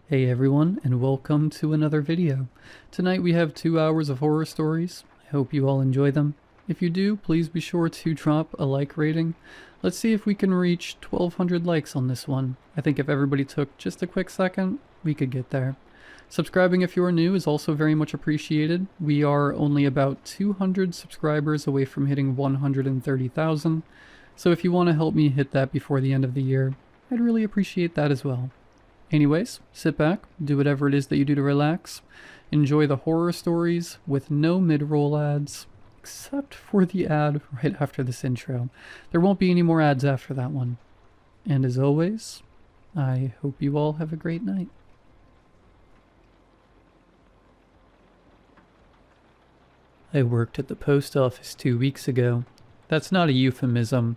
Hey everyone, and welcome to another video. Tonight we have 2 hours of horror stories. I hope you all enjoy them. If you do, please be sure to drop a like rating. Let's see if we can reach 1,200 likes on this one. I think if everybody took just a quick second, we could get there. Subscribing if you are new is also very much appreciated. We are only about 200 subscribers away from hitting 130,000. So if you want to help me hit that before the end of the year, I'd really appreciate that as well. Anyways, sit back, do whatever it is that you do to relax, enjoy the horror stories with no mid-roll ads, except for the ad right after this intro. There won't be any more ads after that one. And as always, I hope you all have a great night. I worked at the post office 2 weeks ago. That's not a euphemism,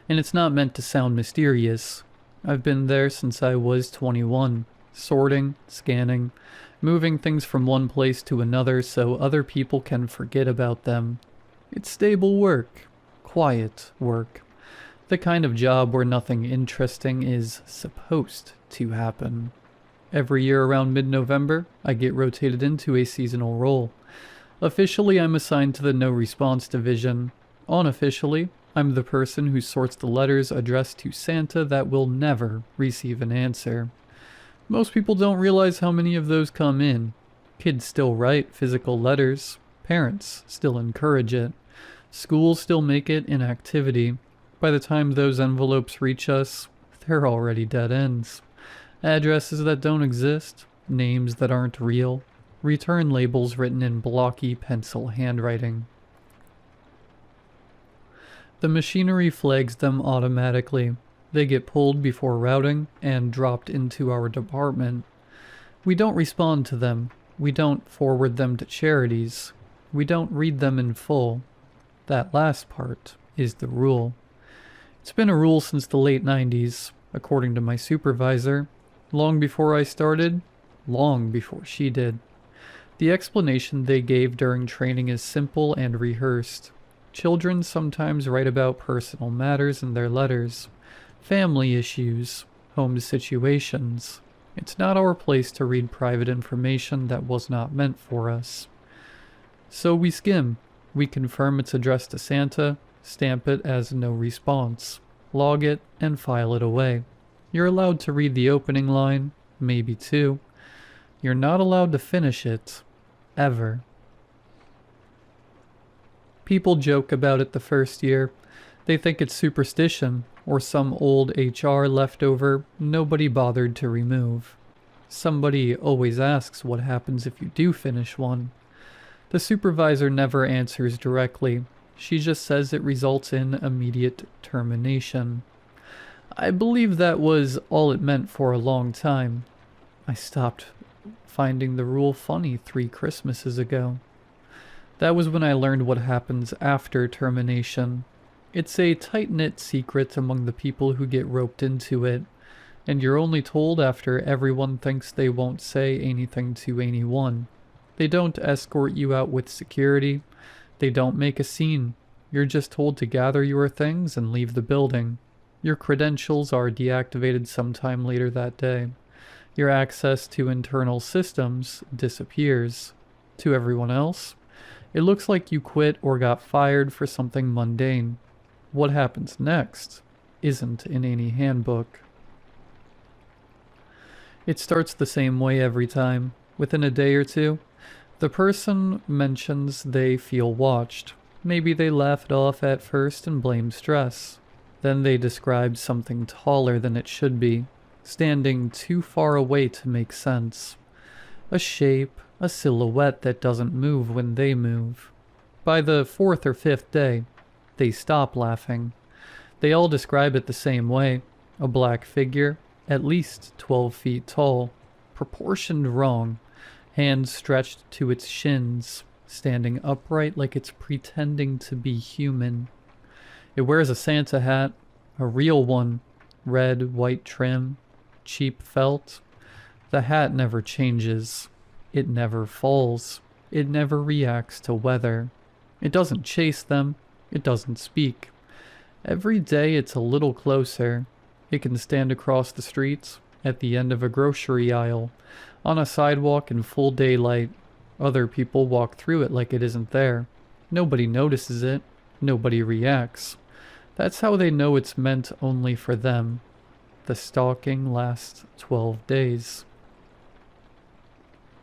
and it's not meant to sound mysterious. I've been there since I was 21, sorting, scanning, moving things from one place to another so other people can forget about them. It's stable work, quiet work, the kind of job where nothing interesting is supposed to happen. Every year around mid-November, I get rotated into a seasonal role. Officially, I'm assigned to the no response division. Unofficially, I'm the person who sorts the letters addressed to Santa that will never receive an answer. Most people don't realize how many of those come in. Kids still write physical letters. Parents still encourage it. Schools still make it an activity. By the time those envelopes reach us, they're already dead ends. Addresses that don't exist, names that aren't real, return labels written in blocky pencil handwriting. The machinery flags them automatically. They get pulled before routing and dropped into our department. We don't respond to them. We don't forward them to charities. We don't read them in full. That last part is the rule. It's been a rule since the late 90s, according to my supervisor. Long before I started, long before she did. The explanation they gave during training is simple and rehearsed. Children sometimes write about personal matters in their letters, family issues, home situations. It's not our place to read private information that was not meant for us. So we skim. We confirm it's addressed to Santa, stamp it as no response, log it, and file it away. You're allowed to read the opening line, maybe two. You're not allowed to finish it, ever. People joke about it the first year. They think it's superstition, or some old HR leftover nobody bothered to remove. Somebody always asks what happens if you do finish one. The supervisor never answers directly. She just says it results in immediate termination. I believe that was all it meant for a long time. I stopped finding the rule funny 3 Christmases ago. That was when I learned what happens after termination. It's a tight-knit secret among the people who get roped into it, and you're only told after everyone thinks they won't say anything to anyone. They don't escort you out with security. They don't make a scene. You're just told to gather your things and leave the building. Your credentials are deactivated sometime later that day. Your access to internal systems disappears. To everyone else, it looks like you quit or got fired for something mundane. What happens next isn't in any handbook. It starts the same way every time. Within a day or two, the person mentions they feel watched. Maybe they laughed off at first and blamed stress. Then they describe something taller than it should be, standing too far away to make sense. A shape, a silhouette that doesn't move when they move. By the 4th or 5th day, they stop laughing. They all describe it the same way. A black figure, at least 12 feet tall, proportioned wrong, hands stretched to its shins, standing upright like it's pretending to be human. It wears a Santa hat, a real one, red, white trim, cheap felt. The hat never changes. It never falls. It never reacts to weather. It doesn't chase them. It doesn't speak. Every day it's a little closer. It can stand across the streets at the end of a grocery aisle, on a sidewalk in full daylight. Other people walk through it like it isn't there. Nobody notices it. Nobody reacts. That's how they know it's meant only for them. The stalking lasts 12 days.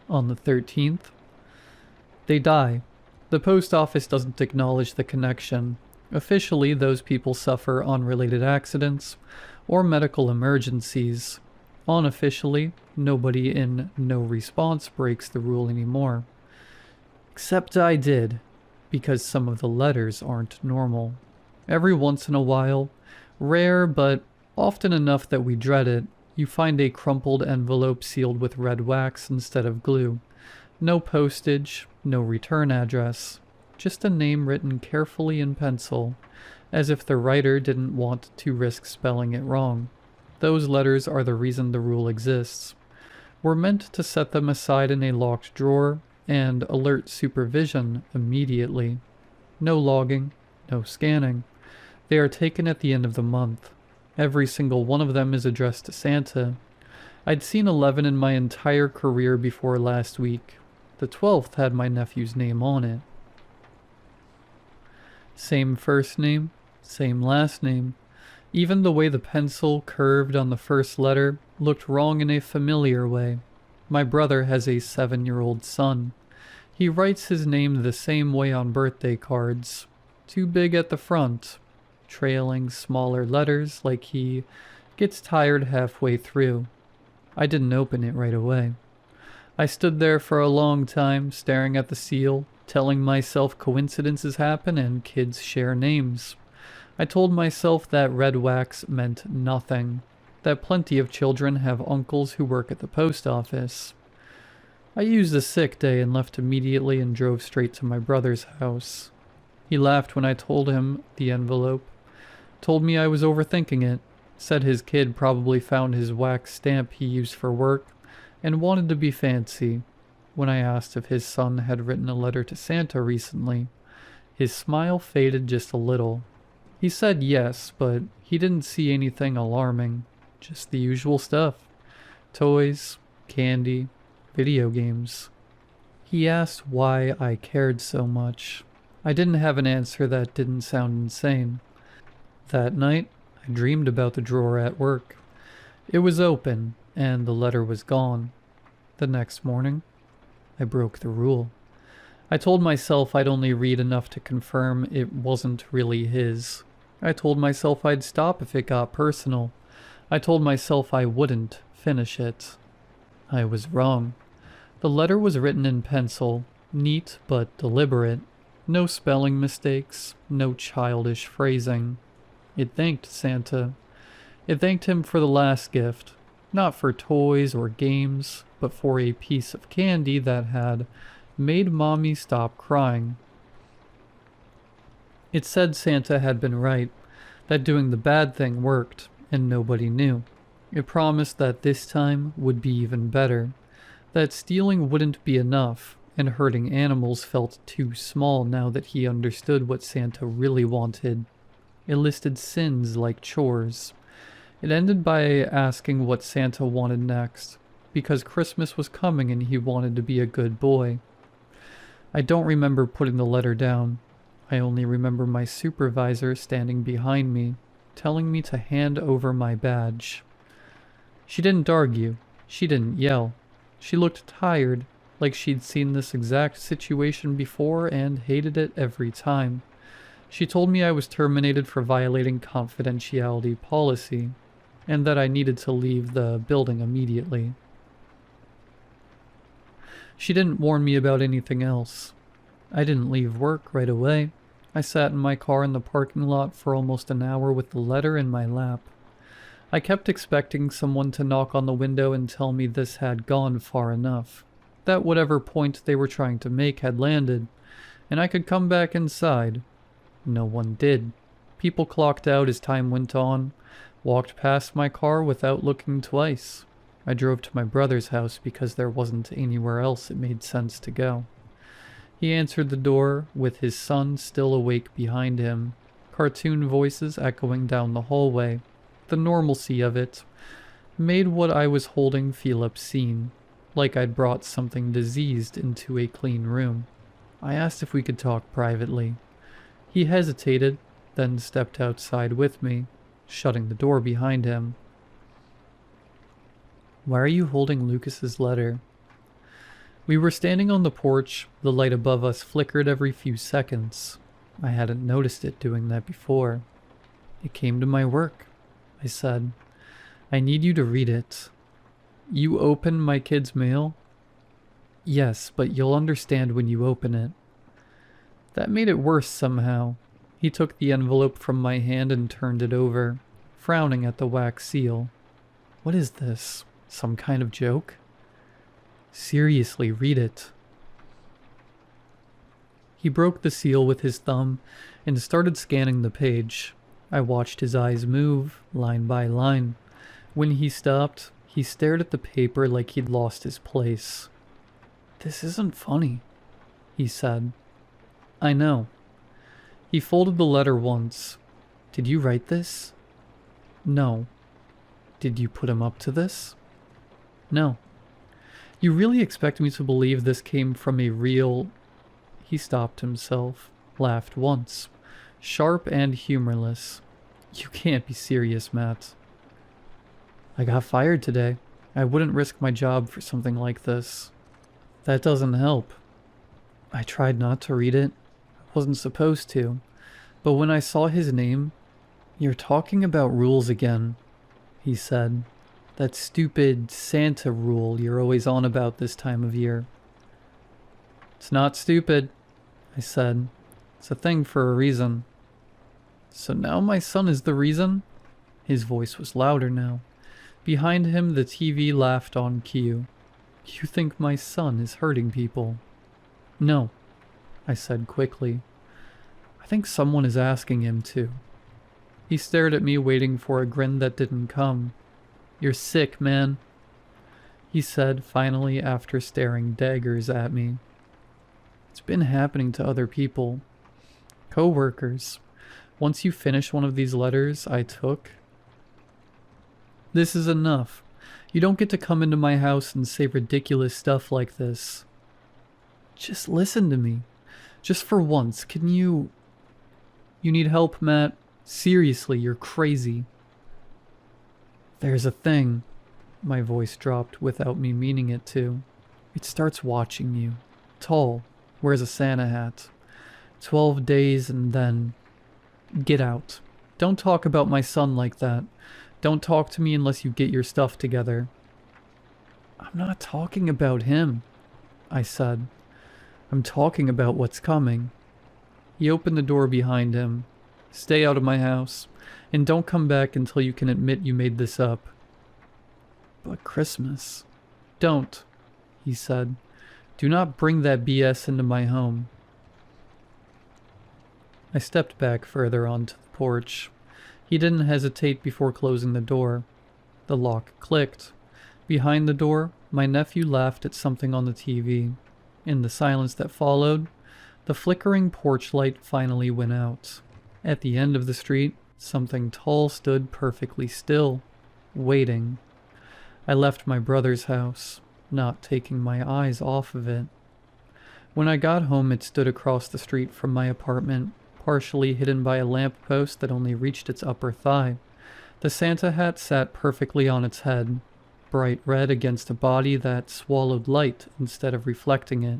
On the 13th, they die. The post office doesn't acknowledge the connection. Officially, those people suffer unrelated accidents or medical emergencies. Unofficially, nobody in no response breaks the rule anymore. Except I did, because some of the letters aren't normal. Every once in a while, rare but often enough that we dread it, you find a crumpled envelope sealed with red wax instead of glue. No postage, no return address, just a name written carefully in pencil, as if the writer didn't want to risk spelling it wrong. Those letters are the reason the rule exists. We're meant to set them aside in a locked drawer and alert supervision immediately. No logging, no scanning. They are taken at the end of the month. Every single one of them is addressed to Santa. I'd seen 11 in my entire career before last week. The 12th had my nephew's name on it. Same first name, same last name. Even the way the pencil curved on the first letter looked wrong in a familiar way. My brother has a 7-year-old son. He writes his name the same way on birthday cards. Too big at the front, trailing smaller letters like he gets tired halfway through. I didn't open it right away. I stood there for a long time, staring at the seal, telling myself coincidences happen and kids share names. I told myself that red wax meant nothing, that plenty of children have uncles who work at the post office. I used a sick day and left immediately and drove straight to my brother's house. He laughed when I told him the envelope, told me I was overthinking it, said his kid probably found his wax stamp he used for work, and wanted to be fancy. When I asked if his son had written a letter to Santa recently, his smile faded just a little. He said yes, but he didn't see anything alarming, just the usual stuff. Toys, candy, video games. He asked why I cared so much. I didn't have an answer that didn't sound insane. That night, I dreamed about the drawer at work. It was open, and the letter was gone. The next morning, I broke the rule. I told myself I'd only read enough to confirm it wasn't really his. I told myself I'd stop if it got personal. I told myself I wouldn't finish it. I was wrong. The letter was written in pencil, neat but deliberate. No spelling mistakes, no childish phrasing. It thanked Santa. It thanked him for the last gift, not for toys or games, but for a piece of candy that had made Mommy stop crying. It said Santa had been right, that doing the bad thing worked, and nobody knew. It promised that this time would be even better, that stealing wouldn't be enough, and hurting animals felt too small now that he understood what Santa really wanted. It listed sins like chores. It ended by asking what Santa wanted next, because Christmas was coming and he wanted to be a good boy. I don't remember putting the letter down. I only remember my supervisor standing behind me, telling me to hand over my badge. She didn't argue. She didn't yell. She looked tired, like she'd seen this exact situation before and hated it every time. She told me I was terminated for violating confidentiality policy, and that I needed to leave the building immediately. She didn't warn me about anything else. I didn't leave work right away. I sat in my car in the parking lot for almost an hour with the letter in my lap. I kept expecting someone to knock on the window and tell me this had gone far enough, that whatever point they were trying to make had landed, and I could come back inside. No one did. People clocked out as time went on, walked past my car without looking twice. I drove to my brother's house because there wasn't anywhere else it made sense to go. He answered the door with his son still awake behind him, cartoon voices echoing down the hallway. The normalcy of it. made what I was holding feel obscene, like I'd brought something diseased into a clean room. I asked if we could talk privately. He hesitated, then stepped outside with me, shutting the door behind him. Why are you holding Lucas's letter? We were standing on the porch. The light above us flickered every few seconds. I hadn't noticed it doing that before. It came to my work, I said. I need you to read it. You open my kid's mail? Yes, but you'll understand when you open it. That made it worse somehow. He took the envelope from my hand and turned it over, frowning at the wax seal. What is this? Some kind of joke? Seriously, read it. He broke the seal with his thumb and started scanning the page. I watched his eyes move, line by line. When he stopped, he stared at the paper like he'd lost his place. This isn't funny, he said. I know. He folded the letter once. Did you write this? No. Did you put him up to this? No. You really expect me to believe this came from a real... He stopped himself, laughed once, sharp and humorless. You can't be serious, Matt. I got fired today. I wouldn't risk my job for something like this. That doesn't help. I tried not to read it. I wasn't supposed to. But when I saw his name... You're talking about rules again, he said. That stupid Santa rule you're always on about this time of year. It's not stupid, I said. It's a thing for a reason. So now my son is the reason? His voice was louder now. Behind him, the TV laughed on cue. You think my son is hurting people? No, I said quickly. I think someone is asking him to. He stared at me, waiting for a grin that didn't come. You're sick, man, he said finally after staring daggers at me. It's been happening to other people. Co-workers. Once you finish one of these letters I took... This is enough. You don't get to come into my house and say ridiculous stuff like this. Just listen to me. Just for once, can you... You need help, Matt? Seriously, you're crazy. There's a thing. My voice dropped without me meaning it to. It starts watching you. Tall. Wears a Santa hat. 12 days and then... Get out. Don't talk about my son like that. Don't talk to me unless you get your stuff together. I'm not talking about him, I said. I'm talking about what's coming. He opened the door behind him. Stay out of my house, and don't come back until you can admit you made this up. But Christmas... Don't, he said. Do not bring that BS into my home. I stepped back further onto the porch. He didn't hesitate before closing the door. The lock clicked. Behind the door, my nephew laughed at something on the TV. In the silence that followed, the flickering porch light finally went out. At the end of the street, something tall stood perfectly still, waiting. I left my brother's house, not taking my eyes off of it. When I got home, it stood across the street from my apartment, partially hidden by a lamppost that only reached its upper thigh. The Santa hat sat perfectly on its head, bright red against a body that swallowed light instead of reflecting it.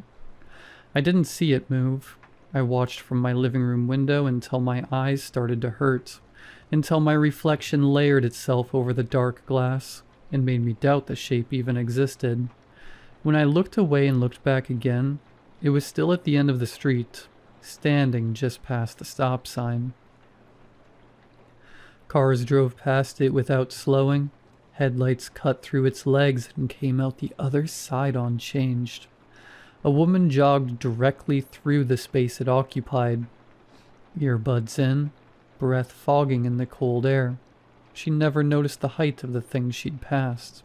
I didn't see it move. I watched from my living room window until my eyes started to hurt, until my reflection layered itself over the dark glass and made me doubt the shape even existed. When I looked away and looked back again, it was still at the end of the street, standing just past the stop sign. Cars drove past it without slowing. Headlights cut through its legs and came out the other side unchanged. A woman jogged directly through the space it occupied. Earbuds in, breath fogging in the cold air. She never noticed the height of the thing she'd passed.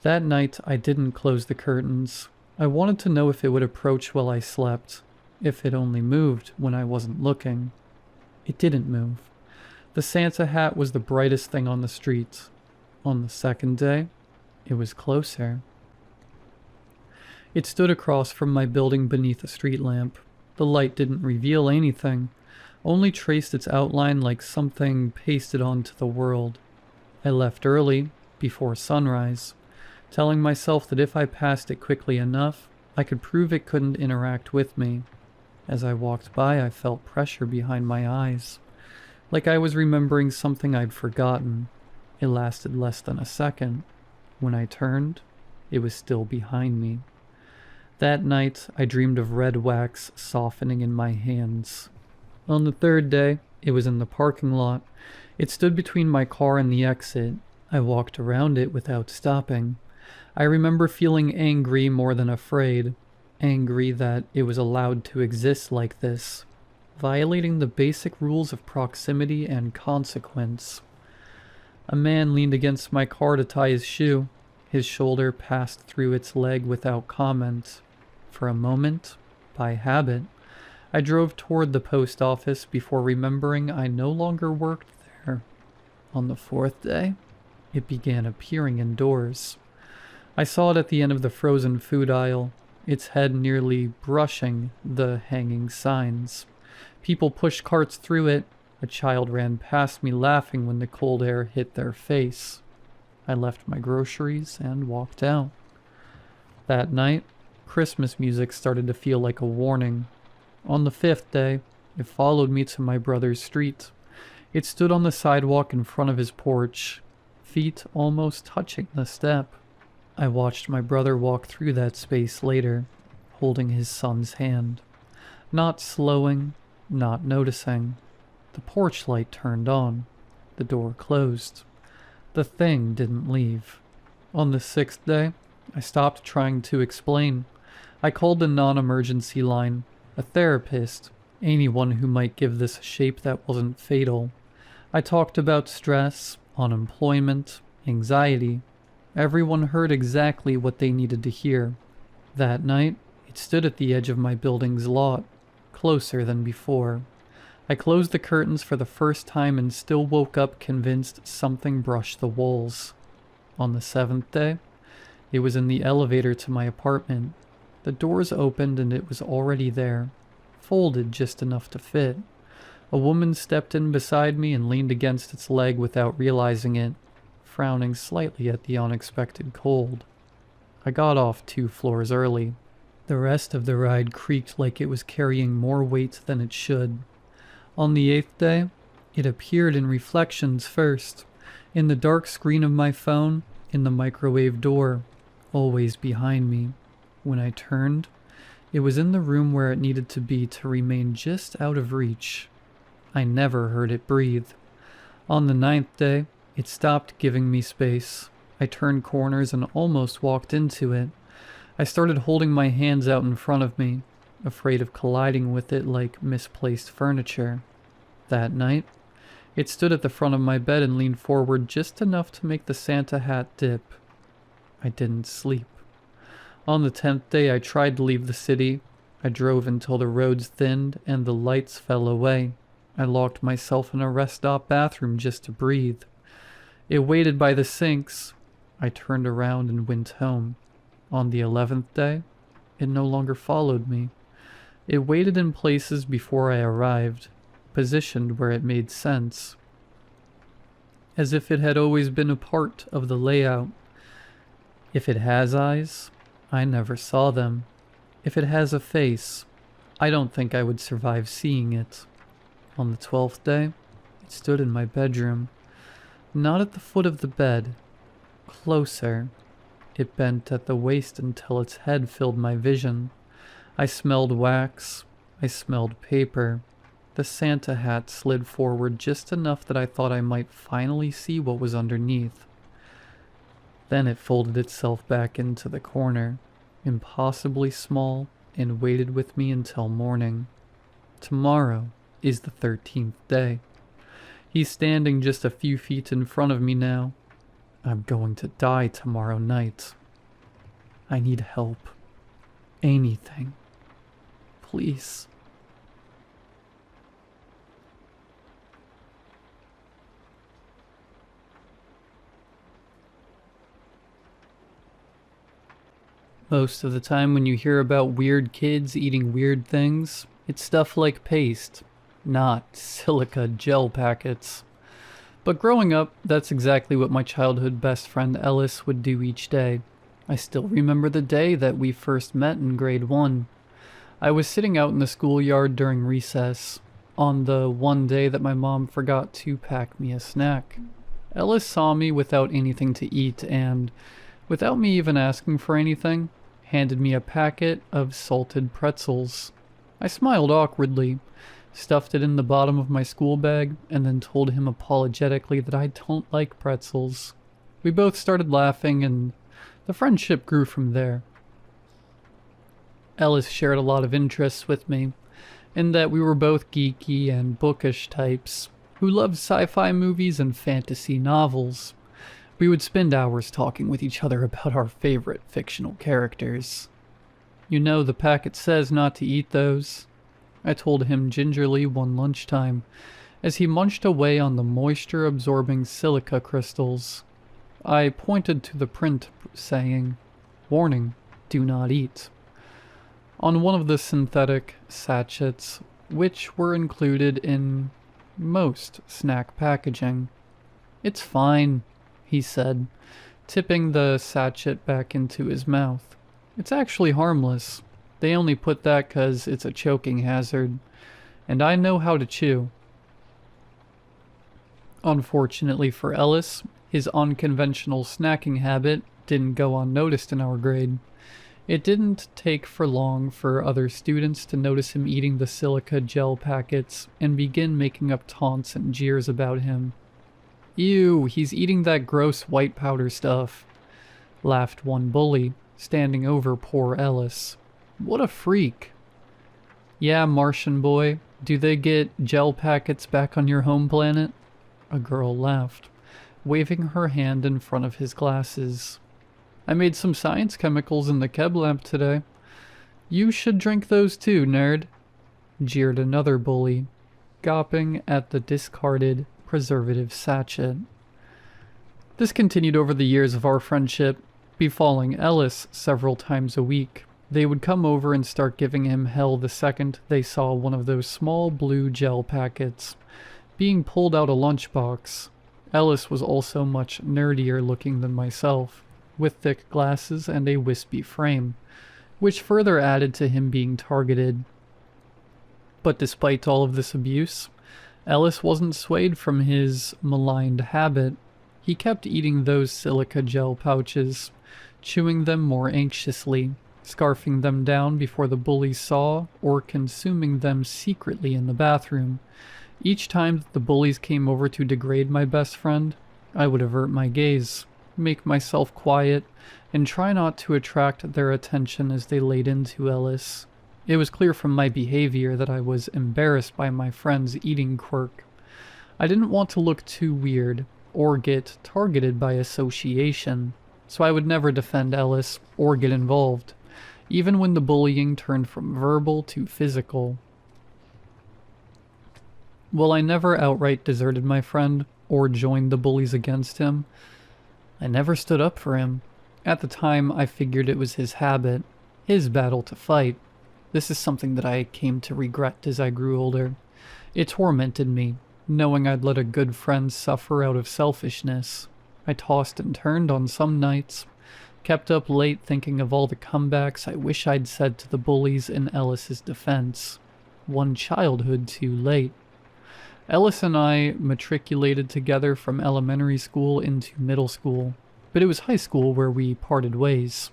That night, I didn't close the curtains. I wanted to know if it would approach while I slept, if it only moved when I wasn't looking. It didn't move. The Santa hat was the brightest thing on the street. On the second day, it was closer. It stood across from my building beneath a street lamp. The light didn't reveal anything, only traced its outline like something pasted onto the world. I left early, before sunrise, telling myself that if I passed it quickly enough, I could prove it couldn't interact with me. As I walked by, I felt pressure behind my eyes, like I was remembering something I'd forgotten. It lasted less than a second. When I turned, it was still behind me. That night, I dreamed of red wax softening in my hands. On the third day, it was in the parking lot. It stood between my car and the exit. I walked around it without stopping. I remember feeling angry more than afraid. Angry that it was allowed to exist like this, violating the basic rules of proximity and consequence. A man leaned against my car to tie his shoe. His shoulder passed through its leg without comment. For a moment, by habit, I drove toward the post office before remembering I no longer worked there. On the fourth day, it began appearing indoors. I saw it at the end of the frozen food aisle, its head nearly brushing the hanging signs. People pushed carts through it. A child ran past me laughing when the cold air hit their face. I left my groceries and walked out. That night, Christmas music started to feel like a warning. On the fifth day, it followed me to my brother's street. It stood on the sidewalk in front of his porch, feet almost touching the step. I watched my brother walk through that space later, holding his son's hand. Not slowing, not noticing. The porch light turned on. The door closed. The thing didn't leave. On the sixth day, I stopped trying to explain. I called the non-emergency line, a therapist, anyone who might give this a shape that wasn't fatal. I talked about stress, unemployment, anxiety. Everyone heard exactly what they needed to hear. That night, it stood at the edge of my building's lot, closer than before. I closed the curtains for the first time and still woke up convinced something brushed the walls. On the seventh day, it was in the elevator to my apartment. The doors opened and it was already there, folded just enough to fit. A woman stepped in beside me and leaned against its leg without realizing it, frowning slightly at the unexpected cold. I got off 2 floors early. The rest of the ride creaked like it was carrying more weight than it should. On the 8th day, it appeared in reflections first, in the dark screen of my phone, in the microwave door, always behind me. When I turned, it was in the room where it needed to be to remain just out of reach. I never heard it breathe. On the 9th day, it stopped giving me space. I turned corners and almost walked into it. I started holding my hands out in front of me, afraid of colliding with it like misplaced furniture. That night, it stood at the front of my bed and leaned forward just enough to make the Santa hat dip. I didn't sleep. On the 10th day, I tried to leave the city. I drove until the roads thinned and the lights fell away. I locked myself in a rest stop bathroom just to breathe. It waited by the sinks. I turned around and went home. On the 11th day, it no longer followed me. It waited in places before I arrived, positioned where it made sense, as if it had always been a part of the layout. If it has eyes, I never saw them. If it has a face, I don't think I would survive seeing it. On the 12th day, it stood in my bedroom. Not at the foot of the bed. Closer. It bent at the waist until its head filled my vision. I smelled wax. I smelled paper. The Santa hat slid forward just enough that I thought I might finally see what was underneath. Then it folded itself back into the corner, impossibly small, and waited with me until morning. Tomorrow is the 13th day. He's standing just a few feet in front of me now. I'm going to die tomorrow night. I need help. Anything. Please. Most of the time when you hear about weird kids eating weird things, it's stuff like paste, not silica gel packets. But growing up, that's exactly what my childhood best friend Ellis would do each day. I still remember the day that we first met in grade 1. I was sitting out in the schoolyard during recess, on the one day that my mom forgot to pack me a snack. Ellis saw me without anything to eat and, without me even asking for anything, handed me a packet of salted pretzels. I smiled awkwardly, stuffed it in the bottom of my school bag, and then told him apologetically that I don't like pretzels. We both started laughing, and the friendship grew from there. Ellis shared a lot of interests with me, in that we were both geeky and bookish types, who loved sci-fi movies and fantasy novels. We would spend hours talking with each other about our favorite fictional characters. You know, the packet says not to eat those, I told him gingerly one lunchtime, as he munched away on the moisture-absorbing silica crystals. I pointed to the print, saying, "Warning, do not eat," on one of the synthetic sachets, which were included in most snack packaging. "It's fine," he said, tipping the sachet back into his mouth. "It's actually harmless. They only put that 'cause it's a choking hazard, and I know how to chew." Unfortunately for Ellis, his unconventional snacking habit didn't go unnoticed in our grade. It didn't take for long for other students to notice him eating the silica gel packets and begin making up taunts and jeers about him. "Ew, he's eating that gross white powder stuff," laughed one bully, standing over poor Ellis. "What a freak." "Yeah, Martian boy, do they get gel packets back on your home planet?" A girl laughed, waving her hand in front of his glasses. "I made some science chemicals in the Keb lamp today. You should drink those too, nerd," jeered another bully, gawping at the discarded preservative sachet. This continued over the years of our friendship, befalling Ellis several times a week. They would come over and start giving him hell the second they saw one of those small blue gel packets being pulled out a lunchbox. Ellis was also much nerdier looking than myself, with thick glasses and a wispy frame, which further added to him being targeted. But despite all of this abuse, Ellis wasn't swayed from his maligned habit. He kept eating those silica gel pouches, chewing them more anxiously, scarfing them down before the bullies saw, or consuming them secretly in the bathroom. Each time that the bullies came over to degrade my best friend, I would avert my gaze, make myself quiet, and try not to attract their attention as they laid into Ellis. It was clear from my behavior that I was embarrassed by my friend's eating quirk. I didn't want to look too weird, or get targeted by association, so I would never defend Ellis or get involved, even when the bullying turned from verbal to physical. While I never outright deserted my friend or joined the bullies against him, I never stood up for him. At the time, I figured it was his habit, his battle to fight. This is something that I came to regret as I grew older. It tormented me, knowing I'd let a good friend suffer out of selfishness. I tossed and turned on some nights, kept up late thinking of all the comebacks I wish I'd said to the bullies in Ellis's defense. One childhood too late. Ellis and I matriculated together from elementary school into middle school, but it was high school where we parted ways,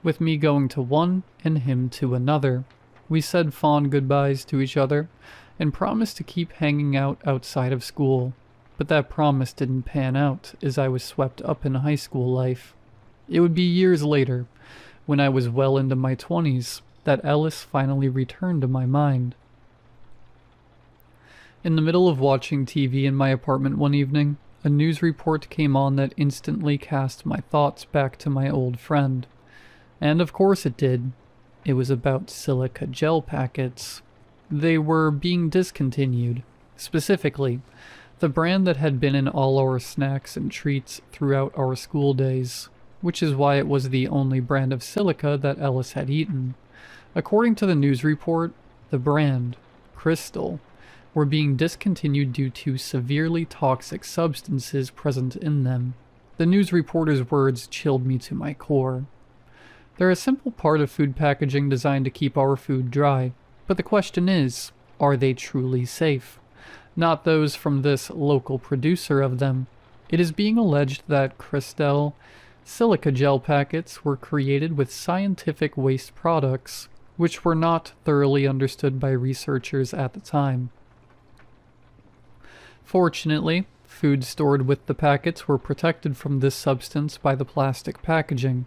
with me going to one and him to another. We said fond goodbyes to each other and promised to keep hanging out outside of school, but that promise didn't pan out as I was swept up in high school life. It would be years later, when I was well into my 20s, that Ellis finally returned to my mind. In the middle of watching TV in my apartment one evening, a news report came on that instantly cast my thoughts back to my old friend. And of course it did. It was about silica gel packets. They were being discontinued. Specifically, the brand that had been in all our snacks and treats throughout our school days. which is why it was the only brand of silica that Ellis had eaten. According to the news report, the brand, Crystal, were being discontinued due to severely toxic substances present in them. The news reporter's words chilled me to my core. They're a simple part of food packaging designed to keep our food dry, but the question is, are they truly safe? Not those from this local producer of them. It is being alleged that Cristal silica gel packets were created with scientific waste products, which were not thoroughly understood by researchers at the time. Fortunately, food stored with the packets were protected from this substance by the plastic packaging.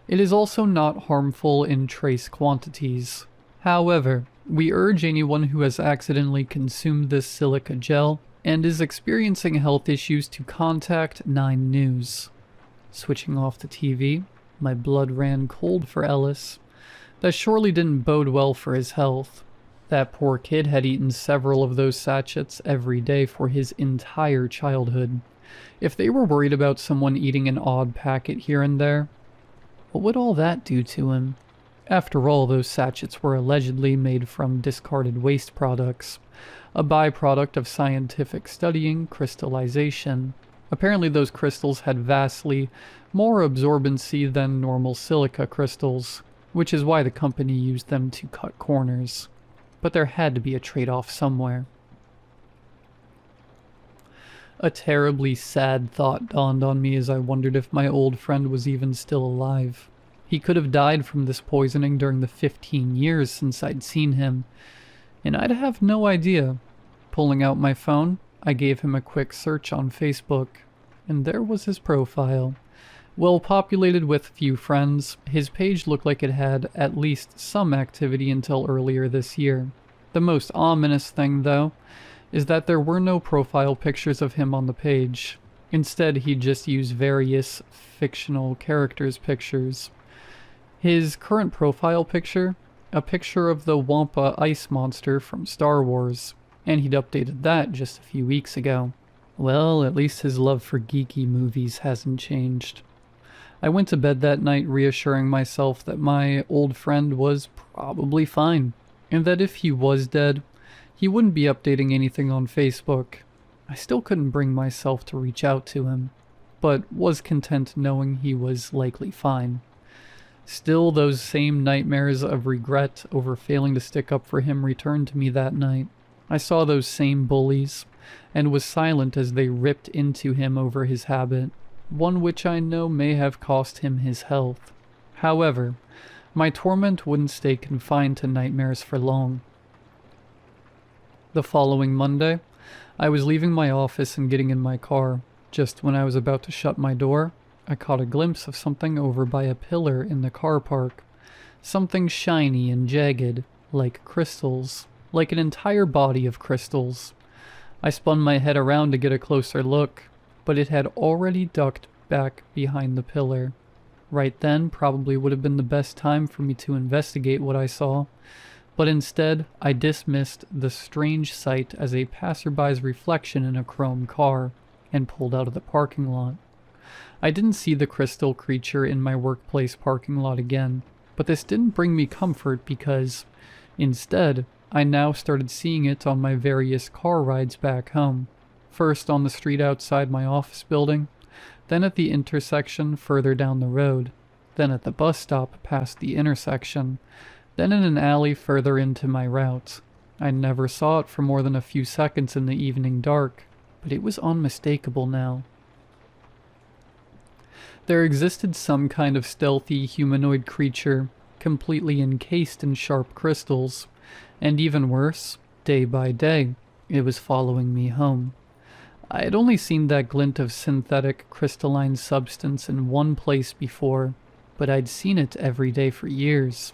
It is also not harmful in trace quantities. However, we urge anyone who has accidentally consumed this silica gel and is experiencing health issues to contact 9 News. Switching off the TV, my blood ran cold for Ellis. That surely didn't bode well for his health. That poor kid had eaten several of those sachets every day for his entire childhood. If they were worried about someone eating an odd packet here and there, what would all that do to him? After all, those sachets were allegedly made from discarded waste products, a byproduct of scientific studying crystallization. Apparently those crystals had vastly more absorbency than normal silica crystals, which is why the company used them to cut corners. But there had to be a trade-off somewhere. A terribly sad thought dawned on me as I wondered if my old friend was even still alive. He could have died from this poisoning during the 15 years since I'd seen him, and I'd have no idea. Pulling out my phone, I gave him a quick search on Facebook, and there was his profile. Well populated with few friends, his page looked like it had at least some activity until earlier this year. The most ominous thing, though, is that there were no profile pictures of him on the page. Instead, he just used various fictional characters' pictures. His current profile picture, a picture of the Wampa ice monster from Star Wars, and he'd updated that just a few weeks ago. Well, at least his love for geeky movies hasn't changed. I went to bed that night reassuring myself that my old friend was probably fine, and that if he was dead, he wouldn't be updating anything on Facebook. I still couldn't bring myself to reach out to him, but was content knowing he was likely fine. Still, those same nightmares of regret over failing to stick up for him returned to me that night. I saw those same bullies, and was silent as they ripped into him over his habit, one which I know may have cost him his health. However, my torment wouldn't stay confined to nightmares for long. The following Monday, I was leaving my office and getting in my car. Just when I was about to shut my door, I caught a glimpse of something over by a pillar in the car park. Something shiny and jagged, like crystals, like an entire body of crystals. I spun my head around to get a closer look, but it had already ducked back behind the pillar. Right then probably would have been the best time for me to investigate what I saw, but instead I dismissed the strange sight as a passerby's reflection in a chrome car, and pulled out of the parking lot. I didn't see the crystal creature in my workplace parking lot again, but this didn't bring me comfort because, instead, I now started seeing it on my various car rides back home. First on the street outside my office building, then at the intersection further down the road, then at the bus stop past the intersection, then in an alley further into my route. I never saw it for more than a few seconds in the evening dark, but it was unmistakable now. There existed some kind of stealthy humanoid creature, completely encased in sharp crystals, and even worse, day by day, it was following me home. I had only seen that glint of synthetic crystalline substance in one place before, but I'd seen it every day for years,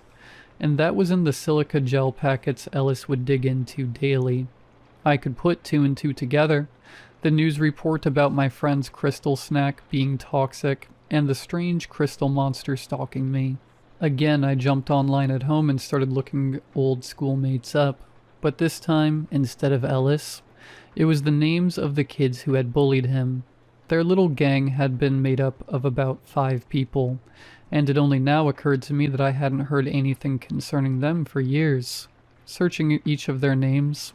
and that was in the silica gel packets Ellis would dig into daily. I could put 2 and 2 together, the news report about my friend's crystal snack being toxic, and the strange crystal monster stalking me. Again, I jumped online at home and started looking old schoolmates up, but this time, instead of Ellis, it was the names of the kids who had bullied him. Their little gang had been made up of about 5 people, and it only now occurred to me that I hadn't heard anything concerning them for years. Searching each of their names,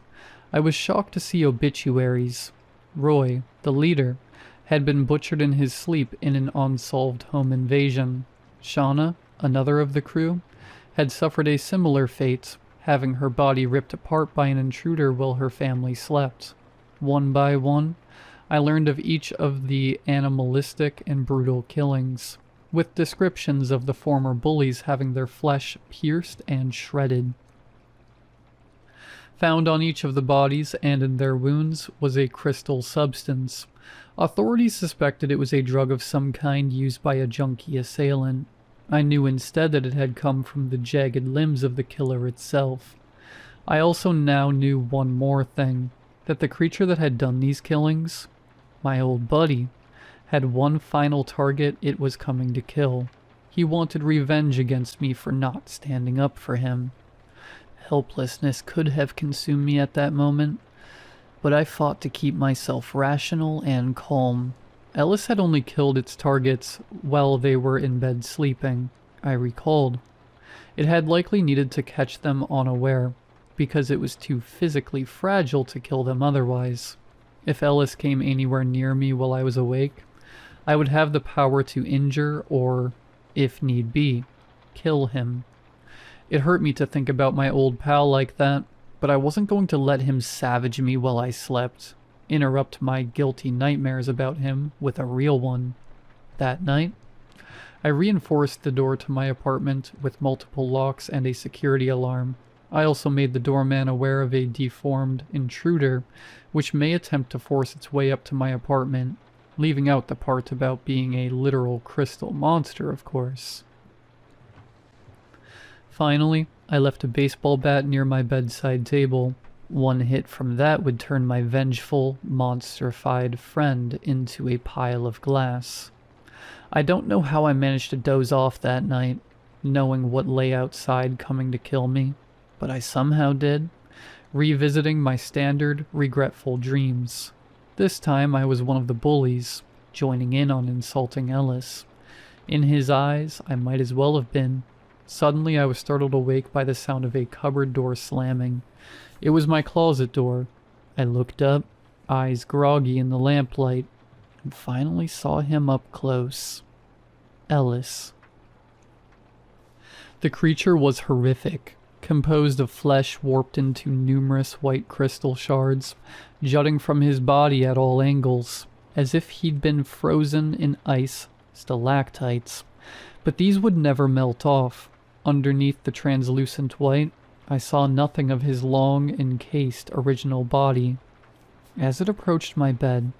I was shocked to see obituaries. Roy, the leader, had been butchered in his sleep in an unsolved home invasion. Shauna, another of the crew, had suffered a similar fate, having her body ripped apart by an intruder while her family slept. One by one, I learned of each of the animalistic and brutal killings, with descriptions of the former bullies having their flesh pierced and shredded. Found on each of the bodies and in their wounds was a crystal substance. Authorities suspected it was a drug of some kind used by a junkie assailant. I knew instead that it had come from the jagged limbs of the killer itself. I also now knew one more thing, that the creature that had done these killings, my old buddy, had one final target it was coming to kill. He wanted revenge against me for not standing up for him. Helplessness could have consumed me at that moment, but I fought to keep myself rational and calm. Ellis had only killed its targets while they were in bed sleeping, I recalled. It had likely needed to catch them unaware, because it was too physically fragile to kill them otherwise. If Ellis came anywhere near me while I was awake, I would have the power to injure or, if need be, kill him. It hurt me to think about my old pal like that, but I wasn't going to let him savage me while I slept, interrupt my guilty nightmares about him with a real one. That night, I reinforced the door to my apartment with multiple locks and a security alarm. I also made the doorman aware of a deformed intruder, which may attempt to force its way up to my apartment, leaving out the part about being a literal crystal monster, of course. Finally, I left a baseball bat near my bedside table. One hit from that would turn my vengeful, monster-fied friend into a pile of glass. I don't know how I managed to doze off that night, knowing what lay outside coming to kill me, but I somehow did, revisiting my standard, regretful dreams. This time I was one of the bullies, joining in on insulting Ellis. In his eyes, I might as well have been. Suddenly I was startled awake by the sound of a cupboard door slamming. It was my closet door. I looked up, eyes groggy in the lamplight, and finally saw him up close. Ellis. The creature was horrific, composed of flesh warped into numerous white crystal shards, jutting from his body at all angles, as if he'd been frozen in ice stalactites. But these would never melt off. Underneath the translucent white, I saw nothing of his long, encased original body. As it approached my bed,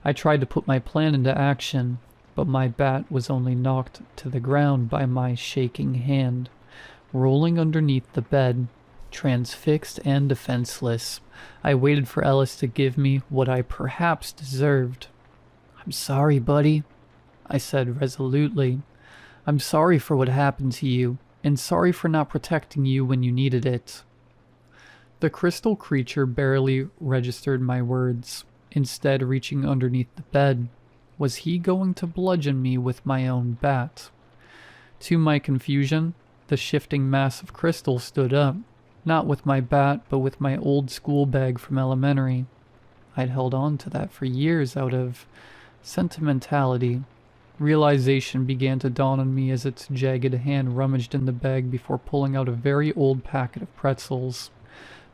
I tried to put my plan into action, but my bat was only knocked to the ground by my shaking hand. Rolling underneath the bed, transfixed and defenseless, I waited for Ellis to give me what I perhaps deserved. "I'm sorry, buddy," I said resolutely. "I'm sorry for what happened to you, and sorry for not protecting you when you needed it." The crystal creature barely registered my words, instead reaching underneath the bed. Was he going to bludgeon me with my own bat? To my confusion, the shifting mass of crystal stood up, not with my bat, but with my old school bag from elementary. I'd held on to that for years out of sentimentality. Realization began to dawn on me as its jagged hand rummaged in the bag before pulling out a very old packet of pretzels.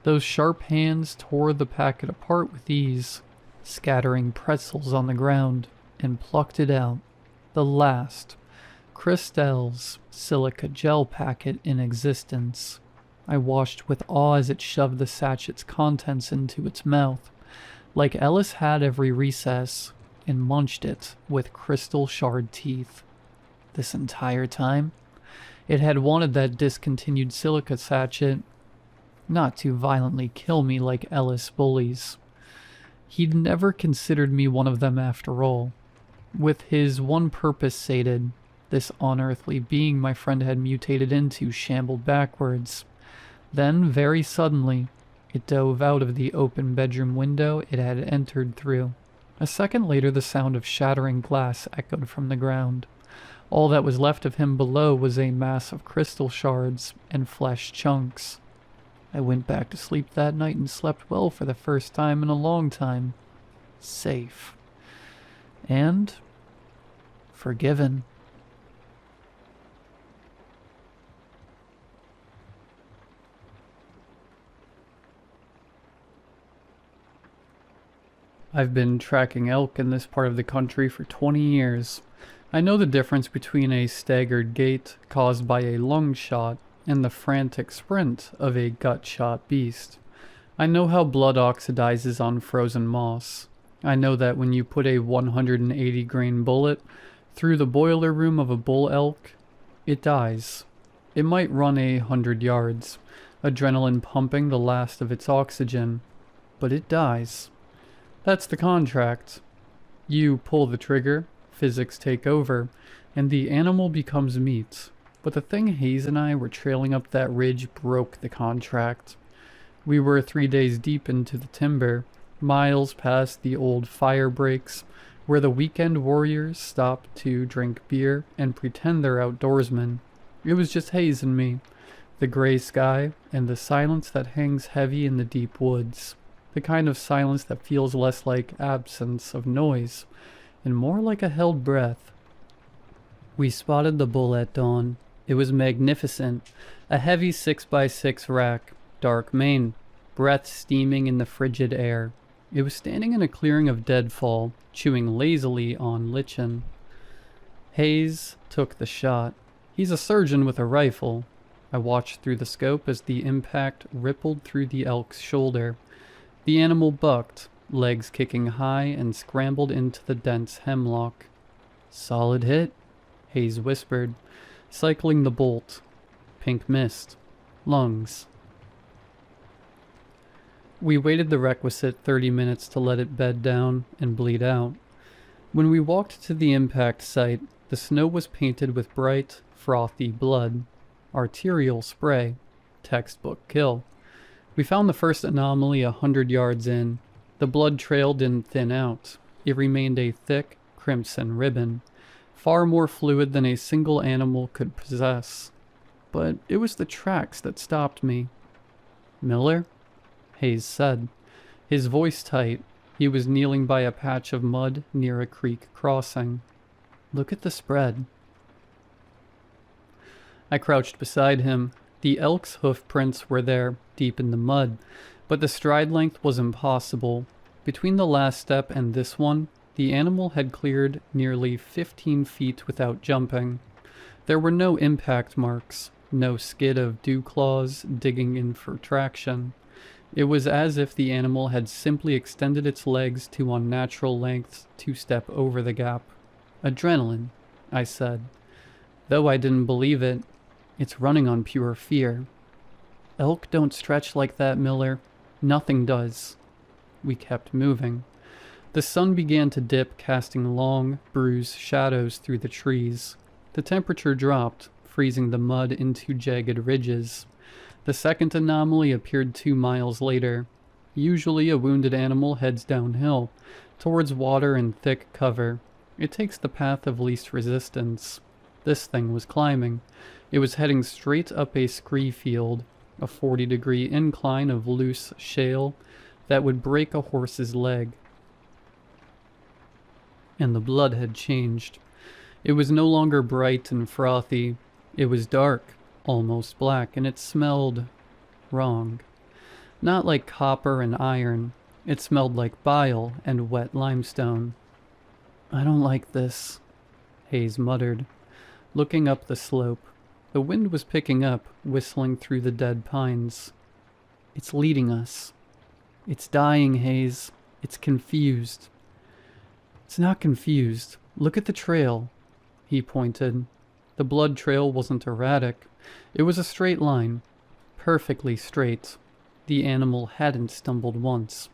Those sharp hands tore the packet apart with ease, scattering pretzels on the ground, and plucked it out. The last, Christelle's silica gel packet in existence. I watched with awe as it shoved the sachet's contents into its mouth, like Ellis had every recess, and munched it with crystal shard teeth. This entire time, it had wanted that discontinued silica sachet, not to violently kill me like Ellis bullies. He'd never considered me one of them after all. With his one purpose sated, this unearthly being my friend had mutated into shambled backwards. Then, very suddenly, it dove out of the open bedroom window it had entered through. A second later, the sound of shattering glass echoed from the ground. All that was left of him below was a mass of crystal shards and flesh chunks. I went back to sleep that night and slept well for the first time in a long time. Safe. And forgiven. I've been tracking elk in this part of the country for 20 years. I know the difference between a staggered gait caused by a lung shot and the frantic sprint of a gut-shot beast. I know how blood oxidizes on frozen moss. I know that when you put a 180-grain bullet through the boiler room of a bull elk, it dies. It might run 100 yards, adrenaline pumping the last of its oxygen, but it dies. That's the contract. You pull the trigger, physics take over, and the animal becomes meat. But the thing Hayes and I were trailing up that ridge broke the contract. We were 3 days deep into the timber, miles past the old fire breaks, where the weekend warriors stop to drink beer and pretend they're outdoorsmen. It was just Hayes and me, the gray sky, and the silence that hangs heavy in the deep woods. The kind of silence that feels less like absence of noise, and more like a held breath. We spotted the bull at dawn. It was magnificent, a heavy 6x6 rack, dark mane, breath steaming in the frigid air. It was standing in a clearing of deadfall, chewing lazily on lichen. Hayes took the shot. He's a surgeon with a rifle. I watched through the scope as the impact rippled through the elk's shoulder. The animal bucked, legs kicking high, and scrambled into the dense hemlock. "Solid hit," Hayes whispered, cycling the bolt. Pink mist. Lungs. We waited the requisite 30 minutes to let it bed down and bleed out. When we walked to the impact site, the snow was painted with bright, frothy blood. Arterial spray. Textbook kill. We found the first anomaly 100 yards in. The blood trail didn't thin out. It remained a thick, crimson ribbon, far more fluid than a single animal could possess. But it was the tracks that stopped me. "Miller?" Hayes said, his voice tight. He was kneeling by a patch of mud near a creek crossing. "Look at the spread." I crouched beside him. The elk's hoof prints were there, deep in the mud, but the stride length was impossible. Between the last step and this one, the animal had cleared nearly 15 feet without jumping. There were no impact marks, no skid of dew claws digging in for traction. It was as if the animal had simply extended its legs to unnatural lengths to step over the gap. "Adrenaline," I said. Though I didn't believe it, it's running on pure fear. "Elk don't stretch like that, Miller. Nothing does." We kept moving. The sun began to dip, casting long, bruised shadows through the trees. The temperature dropped, freezing the mud into jagged ridges. The second anomaly appeared 2 miles later. Usually a wounded animal heads downhill, towards water and thick cover. It takes the path of least resistance. This thing was climbing. It was heading straight up a scree field, a 40-degree incline of loose shale that would break a horse's leg. And the blood had changed. It was no longer bright and frothy. It was dark, almost black, and it smelled wrong. Not like copper and iron. It smelled like bile and wet limestone. "I don't like this," Hayes muttered, looking up the slope. The wind was picking up, whistling through the dead pines. "It's leading us. It's dying, Hayes. It's confused." "It's not confused. Look at the trail." He pointed. The blood trail wasn't erratic. It was a straight line. Perfectly straight. The animal hadn't stumbled once.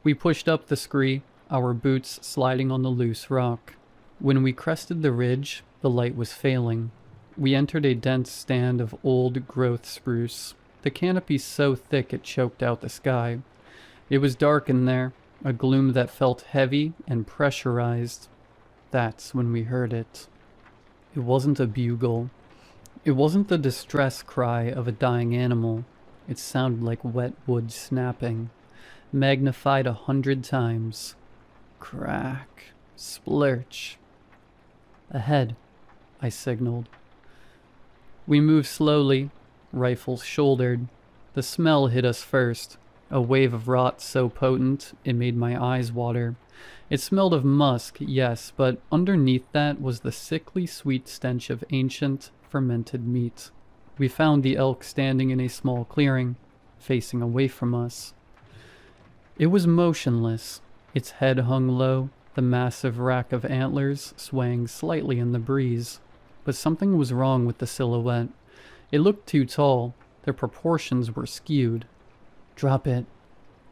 We pushed up the scree, our boots sliding on the loose rock. When we crested the ridge, the light was failing. We entered a dense stand of old-growth spruce, the canopy so thick it choked out the sky. It was dark in there, a gloom that felt heavy and pressurized. That's when we heard it. It wasn't a bugle. It wasn't the distress cry of a dying animal. It sounded like wet wood snapping, magnified 100 times. Crack. Splurch. Ahead, I signaled. We moved slowly, rifles shouldered. The smell hit us first, a wave of rot so potent it made my eyes water. It smelled of musk, yes, but underneath that was the sickly sweet stench of ancient, fermented meat. We found the elk standing in a small clearing, facing away from us. It was motionless, its head hung low, the massive rack of antlers swaying slightly in the breeze. But something was wrong with the silhouette. It looked too tall, the proportions were skewed. "Drop it,"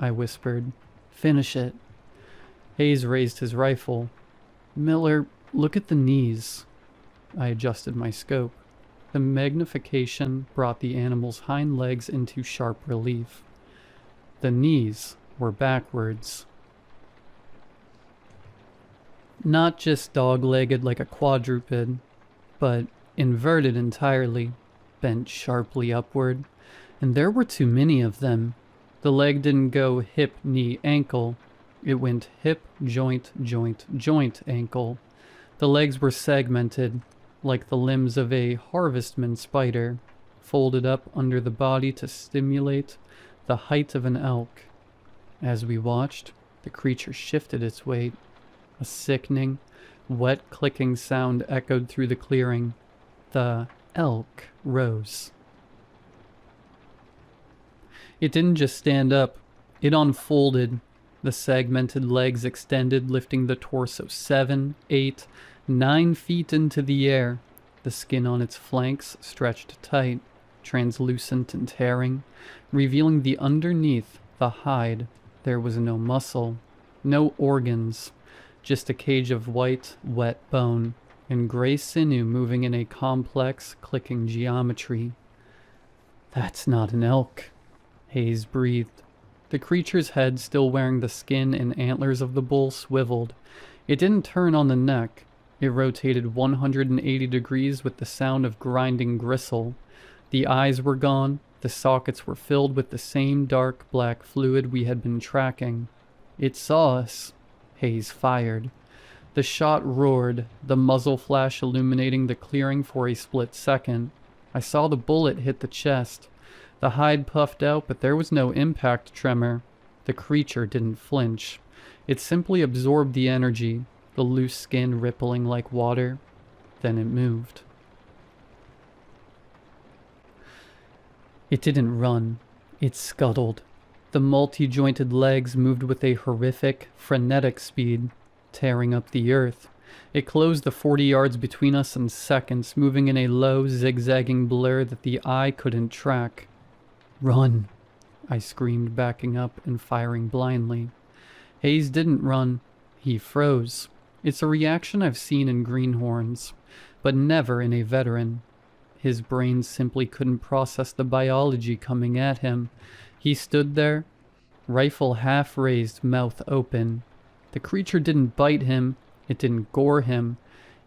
I whispered. "Finish it." Hayes raised his rifle. "Miller, look at the knees." I adjusted my scope. The magnification brought the animal's hind legs into sharp relief. The knees were backwards. Not just dog-legged like a quadruped, but inverted entirely, bent sharply upward, and there were too many of them. The leg didn't go hip, knee, ankle. It went hip, joint, joint, joint, ankle. The legs were segmented, like the limbs of a harvestman spider, folded up under the body to stimulate the height of an elk. As we watched, the creature shifted its weight. A sickening, wet clicking sound echoed through the clearing. The elk rose. It didn't just stand up, it unfolded. The segmented legs extended, lifting the torso 7, 8, 9 feet into the air. The skin on its flanks stretched tight, translucent and tearing, revealing the underneath, the hide. There was no muscle, no organs, just a cage of white, wet bone, and gray sinew moving in a complex, clicking geometry. "That's not an elk," Hayes breathed. The creature's head, still wearing the skin and antlers of the bull, swiveled. It didn't turn on the neck. It rotated 180 degrees with the sound of grinding gristle. The eyes were gone. The sockets were filled with the same dark black fluid we had been tracking. It saw us. Hayes fired. The shot roared, the muzzle flash illuminating the clearing for a split second. I saw the bullet hit the chest. The hide puffed out, but there was no impact tremor. The creature didn't flinch. It simply absorbed the energy, the loose skin rippling like water. Then it moved. It didn't run. It scuttled. The multi-jointed legs moved with a horrific, frenetic speed, tearing up the earth. It closed the 40 yards between us in seconds, moving in a low, zigzagging blur that the eye couldn't track. "Run!" I screamed, backing up and firing blindly. Hayes didn't run. He froze. It's a reaction I've seen in greenhorns, but never in a veteran. His brain simply couldn't process the biology coming at him. He stood there, rifle half raised, mouth open. The creature didn't bite him. It didn't gore him.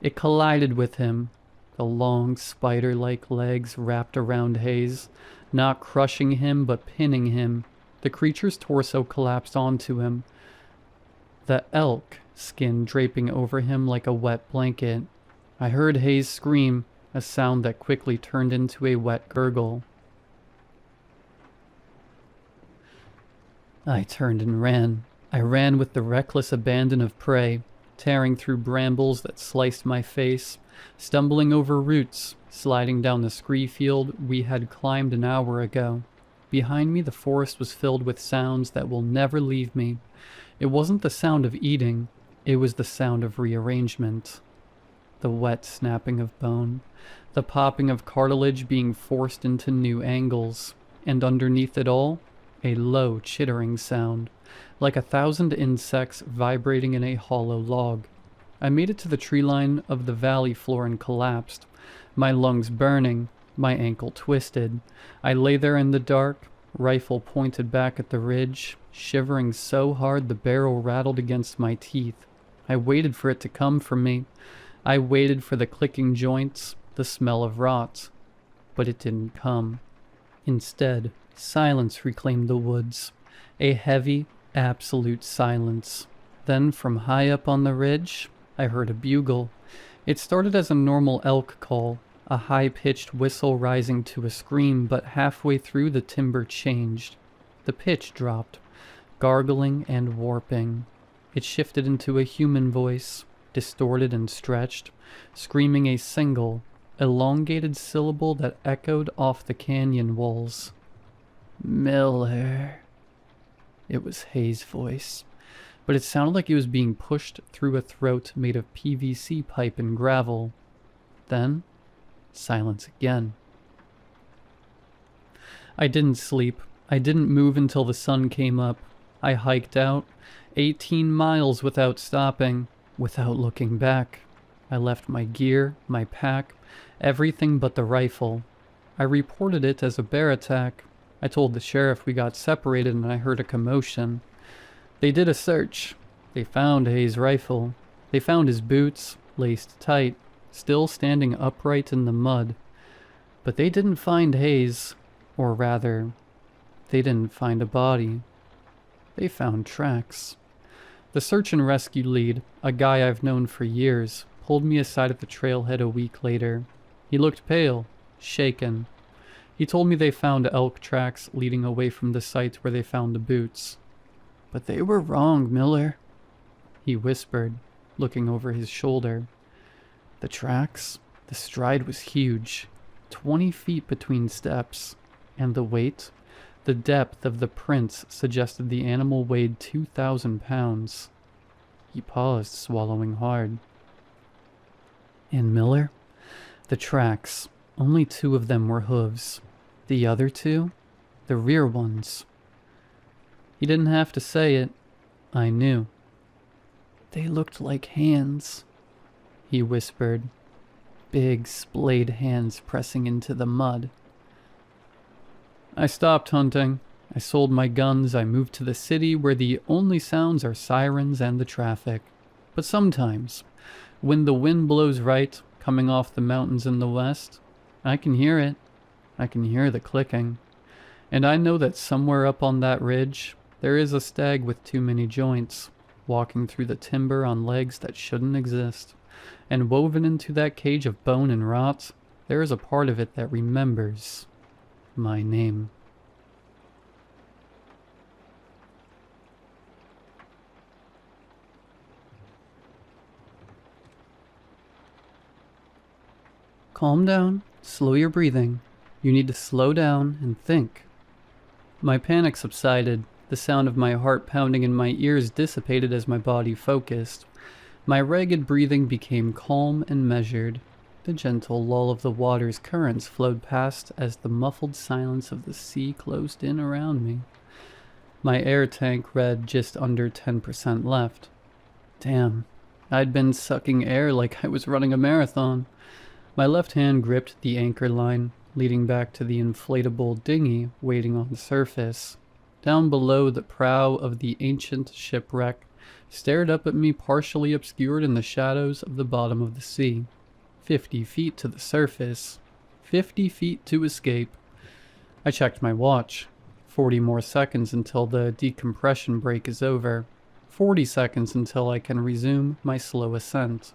It collided with him. The long, spider-like legs wrapped around Hayes, not crushing him but pinning him. The creature's torso collapsed onto him, the elk skin draping over him like a wet blanket. I heard Hayes scream, a sound that quickly turned into a wet gurgle. I turned and ran. I ran with the reckless abandon of prey, tearing through brambles that sliced my face, stumbling over roots, sliding down the scree field we had climbed an hour ago. Behind me, the forest was filled with sounds that will never leave me. It wasn't the sound of eating, it was the sound of rearrangement. The wet snapping of bone, the popping of cartilage being forced into new angles, and underneath it all, a low chittering sound, like 1,000 insects vibrating in a hollow log. I made it to the tree line of the valley floor and collapsed, my lungs burning, my ankle twisted. I lay there in the dark, Rifle pointed back at the ridge, shivering so hard the barrel rattled against my teeth. I waited for it to come for me. I waited for the clicking joints, the smell of rot. But it didn't come. Instead, silence reclaimed the woods. A heavy, absolute silence. Then, from high up on the ridge, I heard a bugle. It started as a normal elk call, a high-pitched whistle rising to a scream, but halfway through the timber changed. The pitch dropped, gargling and warping. It shifted into a human voice, distorted and stretched, screaming a single, elongated syllable that echoed off the canyon walls. Miller. It was Hayes' voice, but it sounded like he was being pushed through a throat made of PVC pipe and gravel. Then, silence again. I didn't sleep. I didn't move until the sun came up. I hiked out, 18 miles without stopping, without looking back. I left my gear, my pack, everything but the rifle. I reported it as a bear attack. I told the sheriff we got separated and I heard a commotion. They did a search. They found Hayes' rifle. They found his boots, laced tight, still standing upright in the mud. But they didn't find Hayes, or rather, they didn't find a body. They found tracks. The search and rescue lead, a guy I've known for years, pulled me aside at the trailhead a week later. He looked pale, shaken. He told me they found elk tracks leading away from the site where they found the boots. But they were wrong, Miller, he whispered, looking over his shoulder. The tracks, the stride was huge, 20 feet between steps, and the weight, the depth of the prints suggested the animal weighed 2,000 pounds. He paused, swallowing hard. And Miller? The tracks, only 2 of them were hooves. The other 2? The rear ones. He didn't have to say it. I knew. They looked like hands, he whispered. Big, splayed hands pressing into the mud. I stopped hunting. I sold my guns. I moved to the city where the only sounds are sirens and the traffic. But sometimes, when the wind blows right, coming off the mountains in the west, I can hear it. I can hear the clicking. And I know that somewhere up on that ridge, there is a stag with too many joints, walking through the timber on legs that shouldn't exist. And woven into that cage of bone and rot, there is a part of it that remembers my name. Calm down, slow your breathing. You need to slow down and think. My panic subsided. The sound of my heart pounding in my ears dissipated as my body focused. My ragged breathing became calm and measured. The gentle lull of the water's currents flowed past as the muffled silence of the sea closed in around me. My air tank read just under 10% left. Damn, I'd been sucking air like I was running a marathon. My left hand gripped the anchor line, leading back to the inflatable dinghy waiting on the surface. Down below, the prow of the ancient shipwreck stared up at me, partially obscured in the shadows of the bottom of the sea. 50 feet to the surface. 50 feet to escape. I checked my watch. 40 more seconds until the decompression break is over. 40 seconds until I can resume my slow ascent.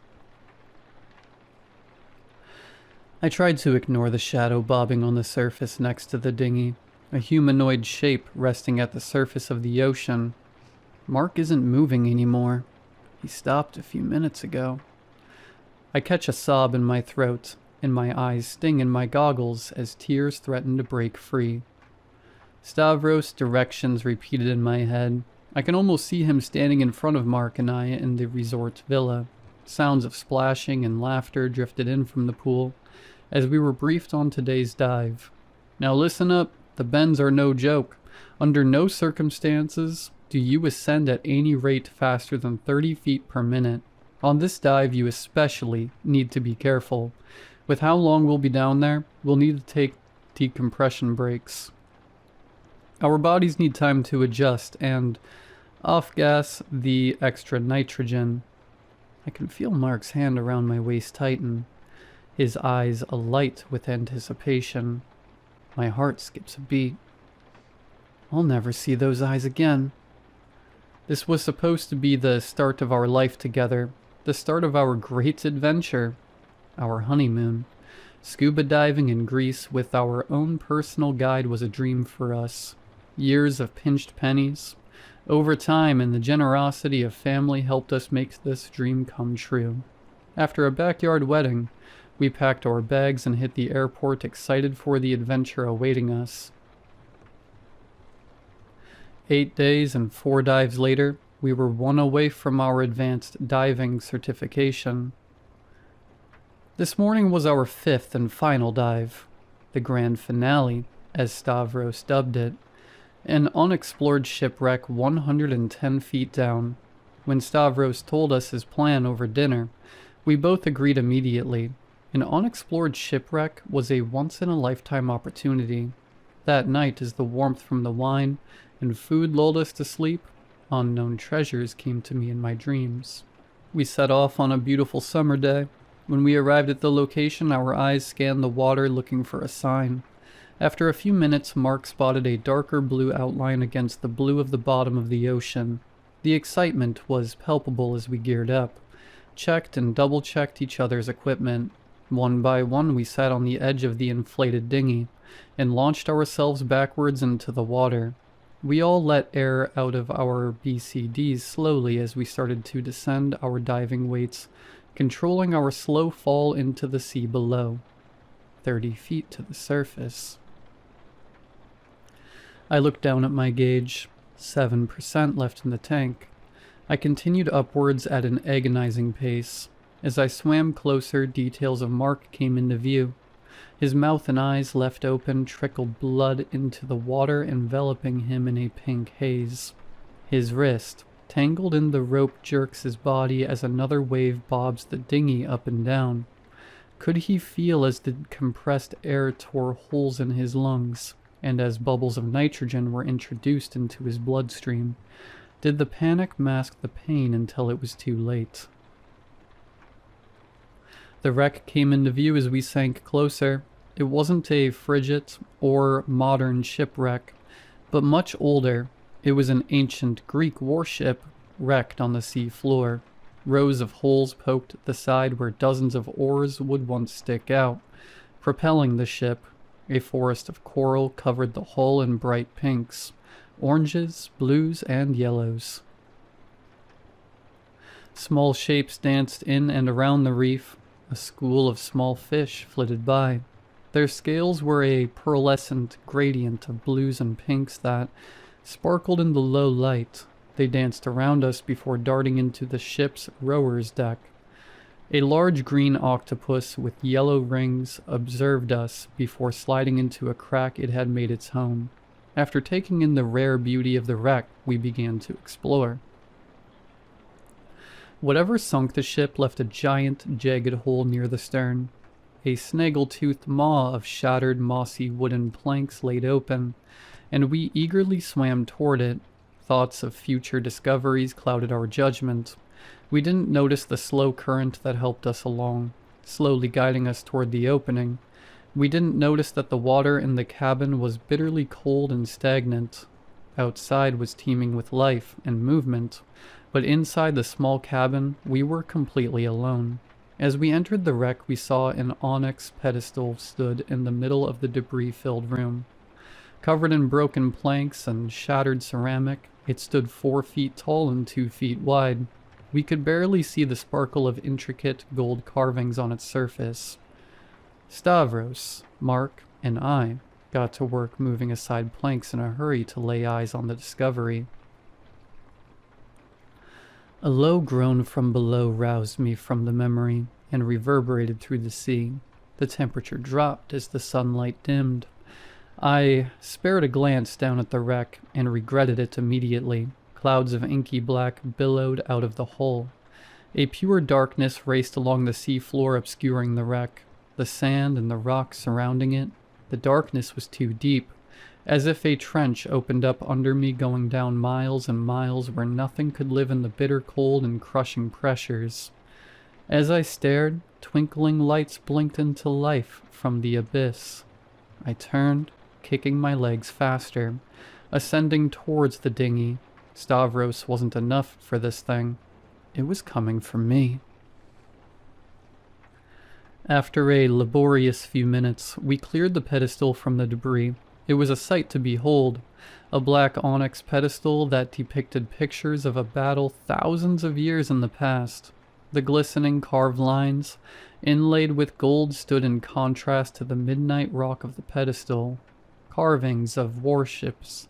I tried to ignore the shadow bobbing on the surface next to the dinghy, a humanoid shape resting at the surface of the ocean. Mark isn't moving anymore. He stopped a few minutes ago. I catch a sob in my throat, and my eyes sting in my goggles as tears threaten to break free. Stavros' directions repeated in my head. I can almost see him standing in front of Mark and I in the resort villa. Sounds of splashing and laughter drifted in from the pool as we were briefed on today's dive. Now listen up, the bends are no joke. Under no circumstances do you ascend at any rate faster than 30 feet per minute. On this dive you especially need to be careful. With how long we'll be down there, we'll need to take decompression breaks. Our bodies need time to adjust, and off gas the extra nitrogen. I can feel Mark's hand around my waist tighten, his eyes alight with anticipation. My heart skips a beat. I'll never see those eyes again. This was supposed to be the start of our life together, the start of our great adventure, our honeymoon. Scuba diving in Greece with our own personal guide was a dream for us. Years of pinched pennies, overtime, and the generosity of family helped us make this dream come true. After a backyard wedding, we packed our bags and hit the airport, excited for the adventure awaiting us. 8 days and 4 dives later, we were 1 away from our advanced diving certification. This morning was our 5th and final dive, the grand finale, as Stavros dubbed it, an unexplored shipwreck 110 feet down. When Stavros told us his plan over dinner, we both agreed immediately. An unexplored shipwreck was a once-in-a-lifetime opportunity. That night, as the warmth from the wine and food lulled us to sleep, unknown treasures came to me in my dreams. We set off on a beautiful summer day. When we arrived at the location, our eyes scanned the water looking for a sign. After a few minutes, Mark spotted a darker blue outline against the blue of the bottom of the ocean. The excitement was palpable as we geared up, checked and double-checked each other's equipment. One by one, we sat on the edge of the inflated dinghy and launched ourselves backwards into the water. We all let air out of our BCDs slowly as we started to descend our diving weights, controlling our slow fall into the sea below. 30 feet to the surface. I looked down at my gauge. 7% left in the tank. I continued upwards at an agonizing pace. As I swam closer, details of Mark came into view. His mouth and eyes, left open, trickled blood into the water, enveloping him in a pink haze. His wrist, tangled in the rope, jerks his body as another wave bobs the dinghy up and down. Could he feel as the compressed air tore holes in his lungs, and as bubbles of nitrogen were introduced into his bloodstream? Did the panic mask the pain until it was too late? The wreck came into view as we sank closer. It wasn't a frigate or modern shipwreck, but much older. It was an ancient Greek warship wrecked on the sea floor. Rows of holes poked at the side where dozens of oars would once stick out, propelling the ship. A forest of coral covered the hull in bright pinks, oranges, blues, and yellows. Small shapes danced in and around the reef. A school of small fish flitted by. Their scales were a pearlescent gradient of blues and pinks that sparkled in the low light. They danced around us before darting into the ship's rower's deck. A large green octopus with yellow rings observed us before sliding into a crack it had made its home. After taking in the rare beauty of the wreck, we began to explore. Whatever sunk the ship left a giant, jagged hole near the stern. A snaggle-toothed maw of shattered, mossy wooden planks laid open, and we eagerly swam toward it. Thoughts of future discoveries clouded our judgment. We didn't notice the slow current that helped us along, slowly guiding us toward the opening. We didn't notice that the water in the cabin was bitterly cold and stagnant. Outside was teeming with life and movement, but inside the small cabin we were completely alone. As we entered the wreck, we saw an onyx pedestal stood in the middle of the debris-filled room. Covered in broken planks and shattered ceramic, it stood 4 feet tall and 2 feet wide. We could barely see the sparkle of intricate gold carvings on its surface. Stavros, Mark, and I got to work moving aside planks in a hurry to lay eyes on the discovery. A low groan from below roused me from the memory and reverberated through the sea. The temperature dropped as the sunlight dimmed. I spared a glance down at the wreck and regretted it immediately. Clouds of inky black billowed out of the hull. A pure darkness raced along the sea floor, obscuring the wreck, the sand and the rocks surrounding it. The darkness was too deep, as if a trench opened up under me going down miles and miles where nothing could live in the bitter cold and crushing pressures. As I stared, twinkling lights blinked into life from the abyss. I turned, kicking my legs faster, ascending towards the dinghy. Stavros wasn't enough for this thing. It was coming for me. After a laborious few minutes, we cleared the pedestal from the debris. It was a sight to behold, a black onyx pedestal that depicted pictures of a battle thousands of years in the past. The glistening carved lines, inlaid with gold, stood in contrast to the midnight rock of the pedestal. Carvings of warships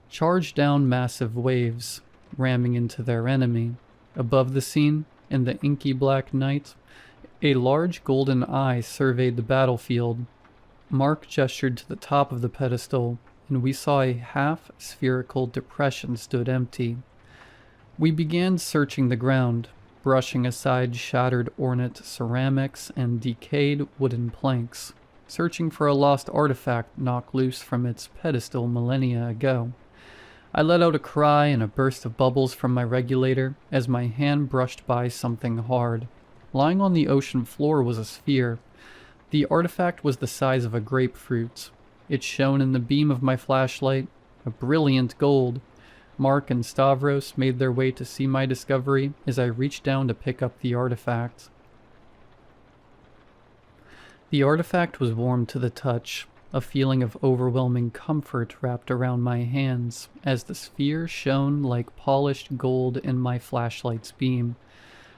charged down massive waves, ramming into their enemy. Above the scene, in the inky black night, a large golden eye surveyed the battlefield. Mark gestured to the top of the pedestal, and we saw a half-spherical depression stood empty. We began searching the ground, brushing aside shattered ornate ceramics and decayed wooden planks, searching for a lost artifact knocked loose from its pedestal millennia ago. I let out a cry and a burst of bubbles from my regulator as my hand brushed by something hard. Lying on the ocean floor was a sphere. The artifact was the size of a grapefruit. It shone in the beam of my flashlight, a brilliant gold. Mark and Stavros made their way to see my discovery as I reached down to pick up the artifact. The artifact was warm to the touch. A feeling of overwhelming comfort wrapped around my hands as the sphere shone like polished gold in my flashlight's beam.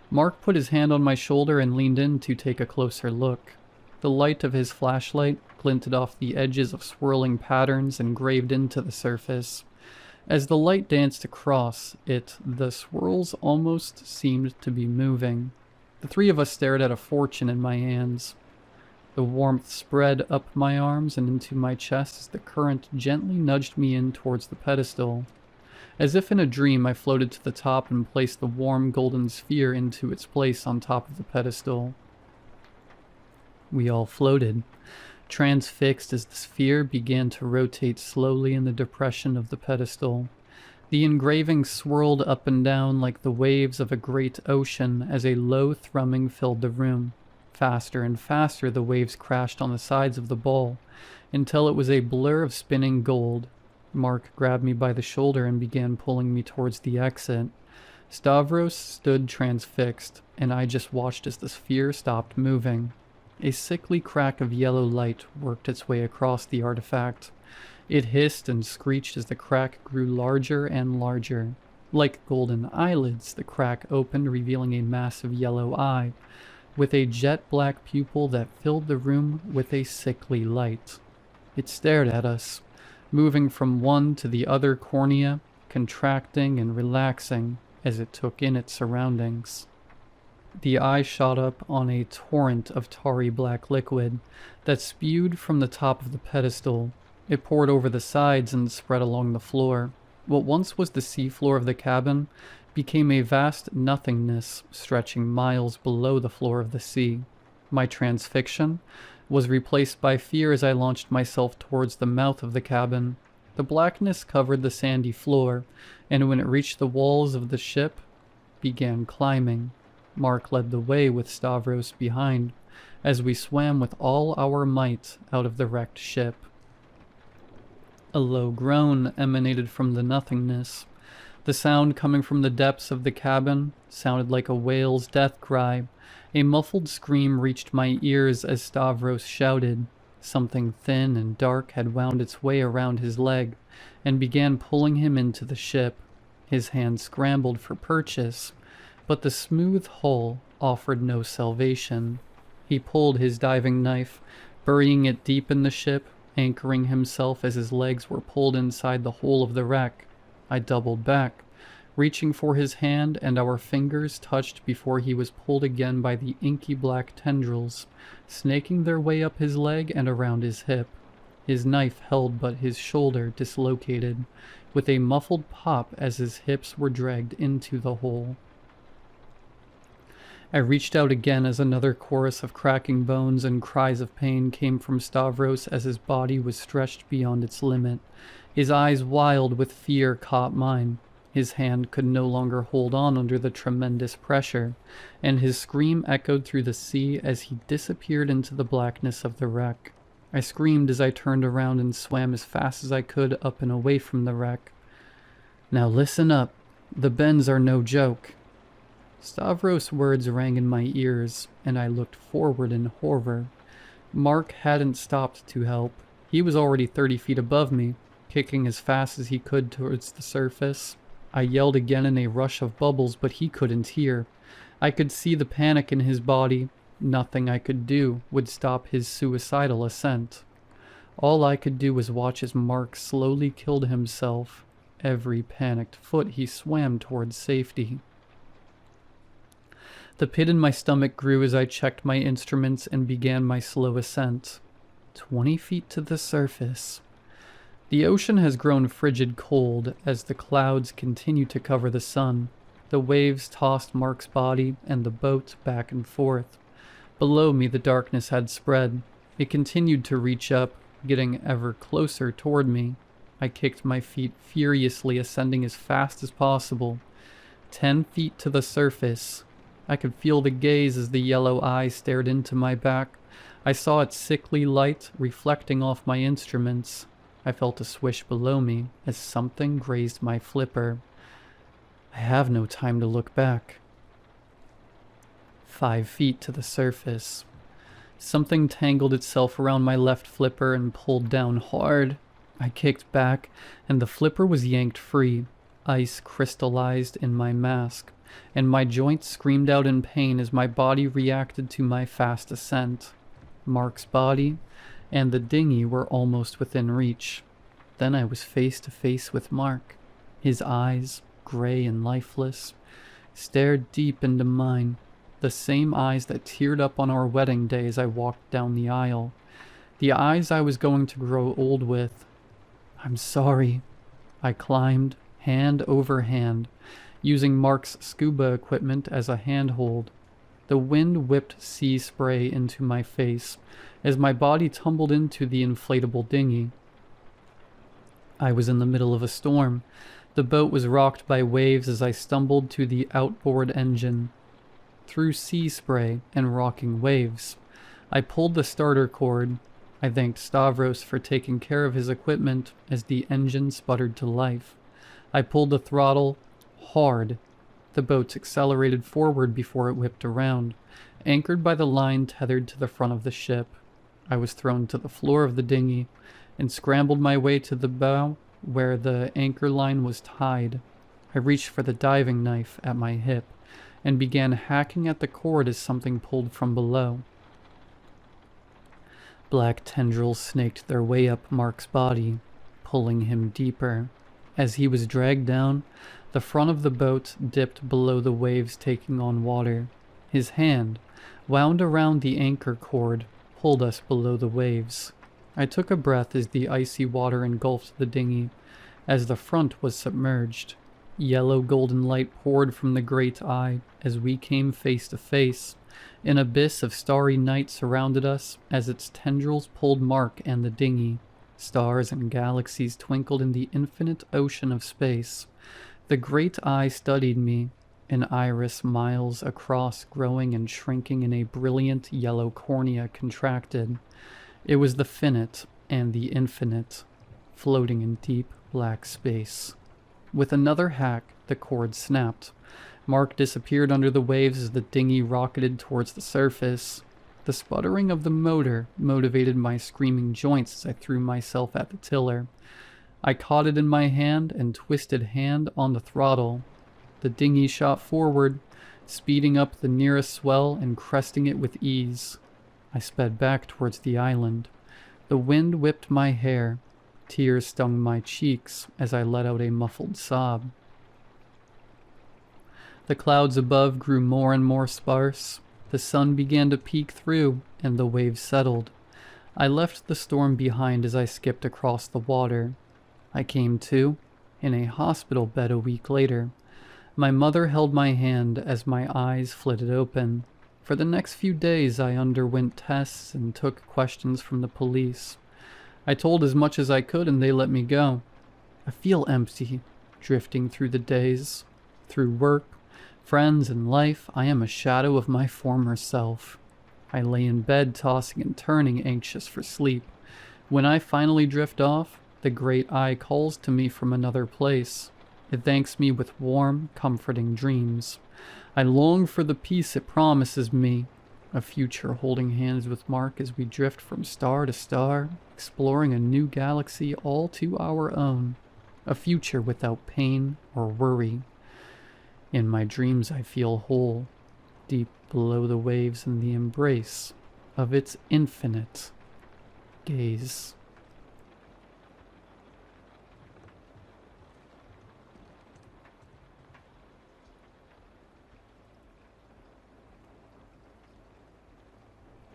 Mark put his hand on my shoulder and leaned in to take a closer look. The light of his flashlight glinted off the edges of swirling patterns engraved into the surface. As the light danced across it, the swirls almost seemed to be moving. The three of us stared at a fortune in my hands. The warmth spread up my arms and into my chest as the current gently nudged me in towards the pedestal. As if in a dream, I floated to the top and placed the warm golden sphere into its place on top of the pedestal. We all floated, transfixed as the sphere began to rotate slowly in the depression of the pedestal. The engraving swirled up and down like the waves of a great ocean as a low thrumming filled the room. Faster and faster the waves crashed on the sides of the ball, until it was a blur of spinning gold. Mark grabbed me by the shoulder and began pulling me towards the exit. Stavros stood transfixed, and I just watched as the sphere stopped moving. A sickly crack of yellow light worked its way across the artifact. It hissed and screeched as the crack grew larger and larger. Like golden eyelids, the crack opened, revealing a massive yellow eye, with a jet-black pupil that filled the room with a sickly light. It stared at us, moving from one to the other cornea, contracting and relaxing as it took in its surroundings. The eye shot up on a torrent of tarry black liquid that spewed from the top of the pedestal. It poured over the sides and spread along the floor. What once was the seafloor of the cabin became a vast nothingness stretching miles below the floor of the sea. My transfixion was replaced by fear as I launched myself towards the mouth of the cabin. The blackness covered the sandy floor, and when it reached the walls of the ship, began climbing. Mark led the way with Stavros behind, as we swam with all our might out of the wrecked ship. A low groan emanated from the nothingness. The sound coming from the depths of the cabin sounded like a whale's death cry. A muffled scream reached my ears as Stavros shouted. Something thin and dark had wound its way around his leg and began pulling him into the ship. His hand scrambled for purchase, but the smooth hull offered no salvation. He pulled his diving knife, burying it deep in the ship, anchoring himself as his legs were pulled inside the hole of the wreck. I doubled back, reaching for his hand, and our fingers touched before he was pulled again by the inky black tendrils, snaking their way up his leg and around his hip. His knife held, but his shoulder dislocated, with a muffled pop as his hips were dragged into the hole. I reached out again as another chorus of cracking bones and cries of pain came from Stavros as his body was stretched beyond its limit. His eyes wild with fear caught mine. His hand could no longer hold on under the tremendous pressure, and his scream echoed through the sea as he disappeared into the blackness of the wreck. I screamed as I turned around and swam as fast as I could up and away from the wreck. "Now listen up. The bends are no joke." Stavros' words rang in my ears, and I looked forward in horror. Mark hadn't stopped to help. He was already 30 feet above me, kicking as fast as he could towards the surface. I yelled again in a rush of bubbles, but he couldn't hear. I could see the panic in his body. Nothing I could do would stop his suicidal ascent. All I could do was watch as Mark slowly killed himself. Every panicked foot he swam towards safety. The pit in my stomach grew as I checked my instruments and began my slow ascent. 20 feet to the surface. The ocean has grown frigid cold as the clouds continue to cover the sun. The waves tossed Mark's body and the boat back and forth. Below me the darkness had spread. It continued to reach up, getting ever closer toward me. I kicked my feet furiously, ascending as fast as possible. 10 feet to the surface. I could feel the gaze as the yellow eye stared into my back. I saw its sickly light reflecting off my instruments. I felt a swish below me as something grazed my flipper. I have no time to look back. 5 feet to the surface. Something tangled itself around my left flipper and pulled down hard. I kicked back, and the flipper was yanked free. Ice crystallized in my mask, and my joints screamed out in pain as my body reacted to my fast ascent. Mark's body and the dinghy were almost within reach. Then I was face to face with Mark. His eyes, gray and lifeless, stared deep into mine, the same eyes that teared up on our wedding day as I walked down the aisle, the eyes I was going to grow old with. "I'm sorry." I climbed, hand over hand, using Mark's scuba equipment as a handhold. The wind whipped sea spray into my face as my body tumbled into the inflatable dinghy. I was in the middle of a storm. The boat was rocked by waves as I stumbled to the outboard engine. Through sea spray and rocking waves, I pulled the starter cord. I thanked Stavros for taking care of his equipment as the engine sputtered to life. I pulled the throttle hard. The boat accelerated forward before it whipped around, anchored by the line tethered to the front of the ship. I was thrown to the floor of the dinghy and scrambled my way to the bow where the anchor line was tied. I reached for the diving knife at my hip and began hacking at the cord as something pulled from below. Black tendrils snaked their way up Mark's body, pulling him deeper. As he was dragged down, the front of the boat dipped below the waves taking on water. His hand, wound around the anchor cord, pulled us below the waves. I took a breath as the icy water engulfed the dinghy, as the front was submerged. Yellow golden light poured from the great eye as we came face to face. An abyss of starry night surrounded us as its tendrils pulled Mark and the dinghy. Stars and galaxies twinkled in the infinite ocean of space. The great eye studied me, an iris miles across growing and shrinking in a brilliant yellow cornea contracted. It was the finite and the infinite, floating in deep black space. With another hack, the cord snapped. Mark disappeared under the waves as the dinghy rocketed towards the surface. The sputtering of the motor motivated my screaming joints as I threw myself at the tiller. I caught it in my hand and twisted hand on the throttle. The dinghy shot forward, speeding up the nearest swell and cresting it with ease. I sped back towards the island. The wind whipped my hair. Tears stung my cheeks as I let out a muffled sob. The clouds above grew more and more sparse. The sun began to peek through, and the waves settled. I left the storm behind as I skipped across the water. I came to in a hospital bed a week later. My mother held my hand as my eyes flitted open. For the next few days I underwent tests and took questions from the police. I told as much as I could and they let me go. I feel empty, drifting through the days. Through work, friends, and life, I am a shadow of my former self. I lay in bed tossing and turning, anxious for sleep. When I finally drift off, the great eye calls to me from another place. It thanks me with warm, comforting dreams. I long for the peace it promises me, a future holding hands with Mark as we drift from star to star, exploring a new galaxy all to our own, a future without pain or worry. In my dreams I feel whole, deep below the waves in the embrace of its infinite gaze.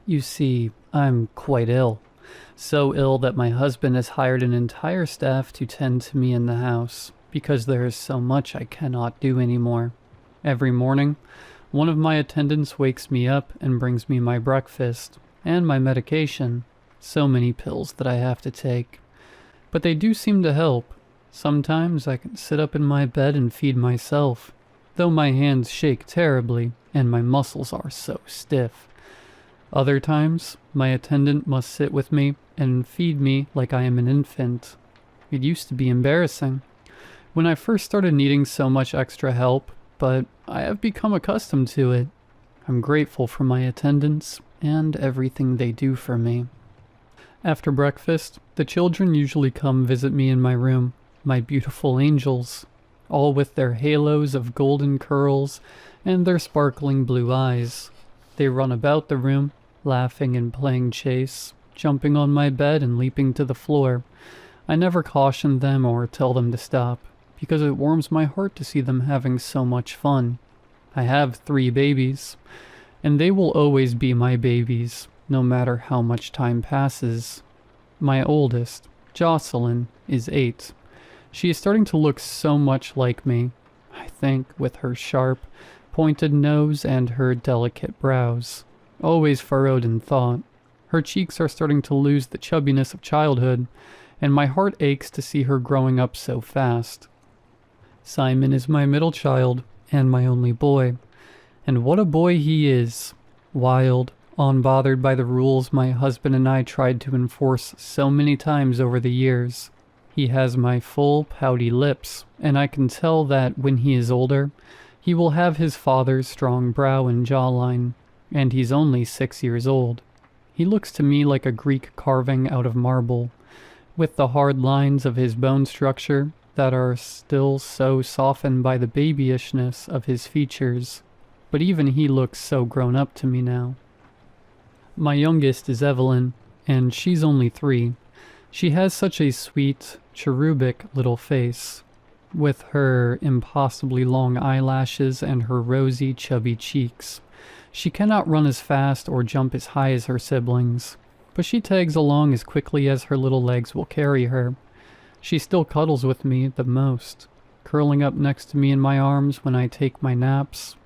You see, I'm quite ill. So ill that my husband has hired an entire staff to tend to me in the house, because there is so much I cannot do anymore. Every morning, one of my attendants wakes me up and brings me my breakfast and my medication. So many pills that I have to take. But they do seem to help. Sometimes I can sit up in my bed and feed myself, though my hands shake terribly and my muscles are so stiff. Other times, my attendant must sit with me and feed me like I am an infant. It used to be embarrassing when I first started needing so much extra help, but I have become accustomed to it. I'm grateful for my attendants and everything they do for me. After breakfast, the children usually come visit me in my room, my beautiful angels, all with their halos of golden curls and their sparkling blue eyes. They run about the room, laughing and playing chase, jumping on my bed and leaping to the floor. I never caution them or tell them to stop, because it warms my heart to see them having so much fun. I have 3 babies, and they will always be my babies, no matter how much time passes. My oldest, Jocelyn, is 8. She is starting to look so much like me, I think, with her sharp, pointed nose and her delicate brows, always furrowed in thought. Her cheeks are starting to lose the chubbiness of childhood, and my heart aches to see her growing up so fast. Simon is my middle child and my only boy, and what a boy he is. Wild, unbothered by the rules my husband and I tried to enforce so many times over the years. He has my full, pouty lips, and I can tell that when he is older, he will have his father's strong brow and jawline, and he's only 6 years old. He looks to me like a Greek carving out of marble, with the hard lines of his bone structure that are still so softened by the babyishness of his features. But even he looks so grown up to me now. My youngest is Evelyn, and she's only 3. She has such a sweet, cherubic little face, with her impossibly long eyelashes and her rosy, chubby cheeks. She cannot run as fast or jump as high as her siblings, but she tags along as quickly as her little legs will carry her. She still cuddles with me the most, curling up next to me in my arms when I take my naps.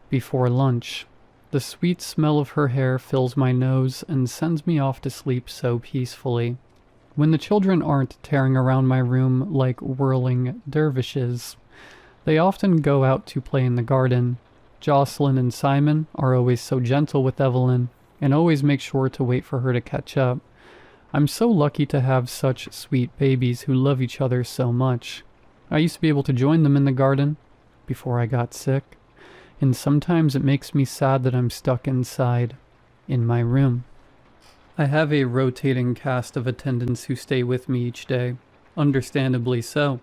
Before lunch, the sweet smell of her hair fills my nose and sends me off to sleep so peacefully. When the children aren't tearing around my room like whirling dervishes, they often go out to play in the garden. Jocelyn and Simon are always so gentle with Evelyn and always make sure to wait for her to catch up. I'm so lucky to have such sweet babies who love each other so much. I used to be able to join them in the garden before I got sick, and sometimes it makes me sad that I'm stuck inside, in my room. I have a rotating cast of attendants who stay with me each day, understandably so,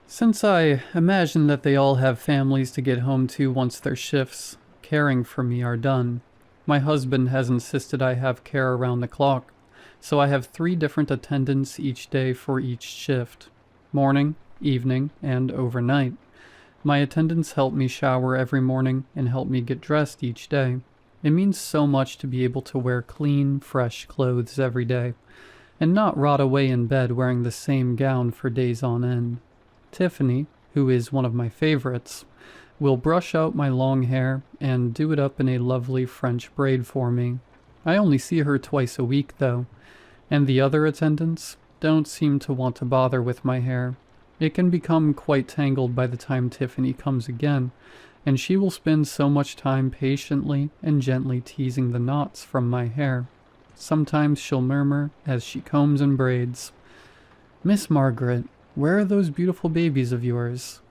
since I imagine that they all have families to get home to once their shifts caring for me are done. My husband has insisted I have care around the clock, so I have 3 different attendants each day for each shift: morning, evening, and overnight. My attendants help me shower every morning and help me get dressed each day. It means so much to be able to wear clean, fresh clothes every day, and not rot away in bed wearing the same gown for days on end. Tiffany, who is one of my favorites, will brush out my long hair and do it up in a lovely French braid for me. I only see her twice a week, though, and the other attendants don't seem to want to bother with my hair. It can become quite tangled by the time Tiffany comes again, and she will spend so much time patiently and gently teasing the knots from my hair. Sometimes she'll murmur as she combs and braids, "Miss Margaret, where are those beautiful babies of yours?"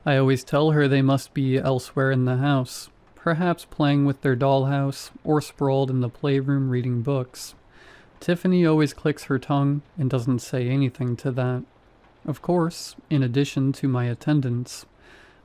I always tell her they must be elsewhere in the house, perhaps playing with their dollhouse or sprawled in the playroom reading books. Tiffany always clicks her tongue and doesn't say anything to that. Of course, in addition to my attendants,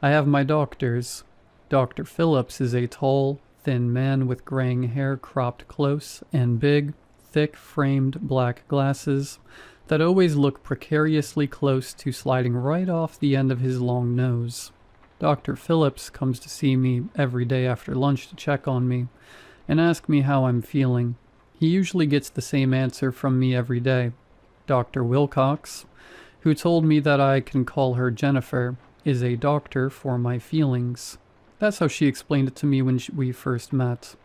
I have my doctors. Dr. Phillips is a tall, thin man with graying hair cropped close and big, thick-framed black glasses that always look precariously close to sliding right off the end of his long nose. Dr. Phillips comes to see me every day after lunch to check on me and ask me how I'm feeling. He usually gets the same answer from me every day. Dr. Wilcox, who told me that I can call her Jennifer, is a doctor for my feelings. That's how she explained it to me when we first met.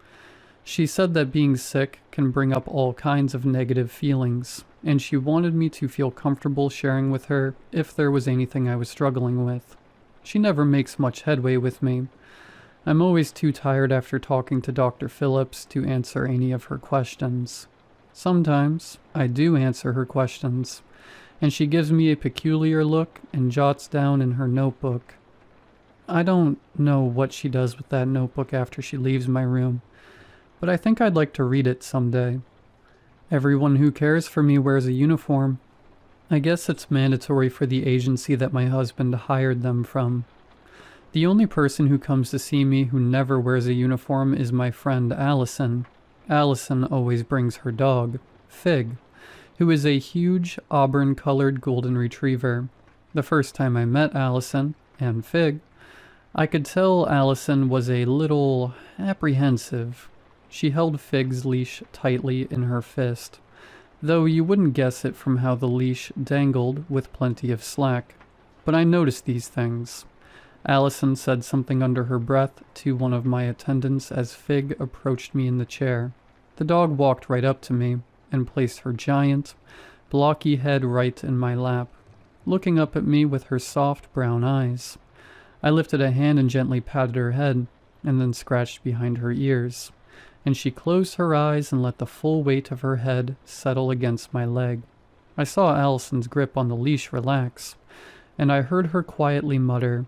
She said that being sick can bring up all kinds of negative feelings, and she wanted me to feel comfortable sharing with her if there was anything I was struggling with. She never makes much headway with me. I'm always too tired after talking to Dr. Phillips to answer any of her questions. Sometimes I do answer her questions, and she gives me a peculiar look and jots down in her notebook. I don't know what she does with that notebook after she leaves my room, but I think I'd like to read it someday. Everyone who cares for me wears a uniform. I guess it's mandatory for the agency that my husband hired them from. The only person who comes to see me who never wears a uniform is my friend Allison. Allison always brings her dog, Fig, who is a huge auburn-colored golden retriever. The first time I met Allison and Fig, I could tell Allison was a little apprehensive. She held Fig's leash tightly in her fist, though you wouldn't guess it from how the leash dangled with plenty of slack. But I noticed these things. Allison said something under her breath to one of my attendants as Fig approached me in the chair. The dog walked right up to me and placed her giant, blocky head right in my lap, looking up at me with her soft brown eyes. I lifted a hand and gently patted her head, and then scratched behind her ears, and she closed her eyes and let the full weight of her head settle against my leg. I saw Allison's grip on the leash relax, and I heard her quietly mutter,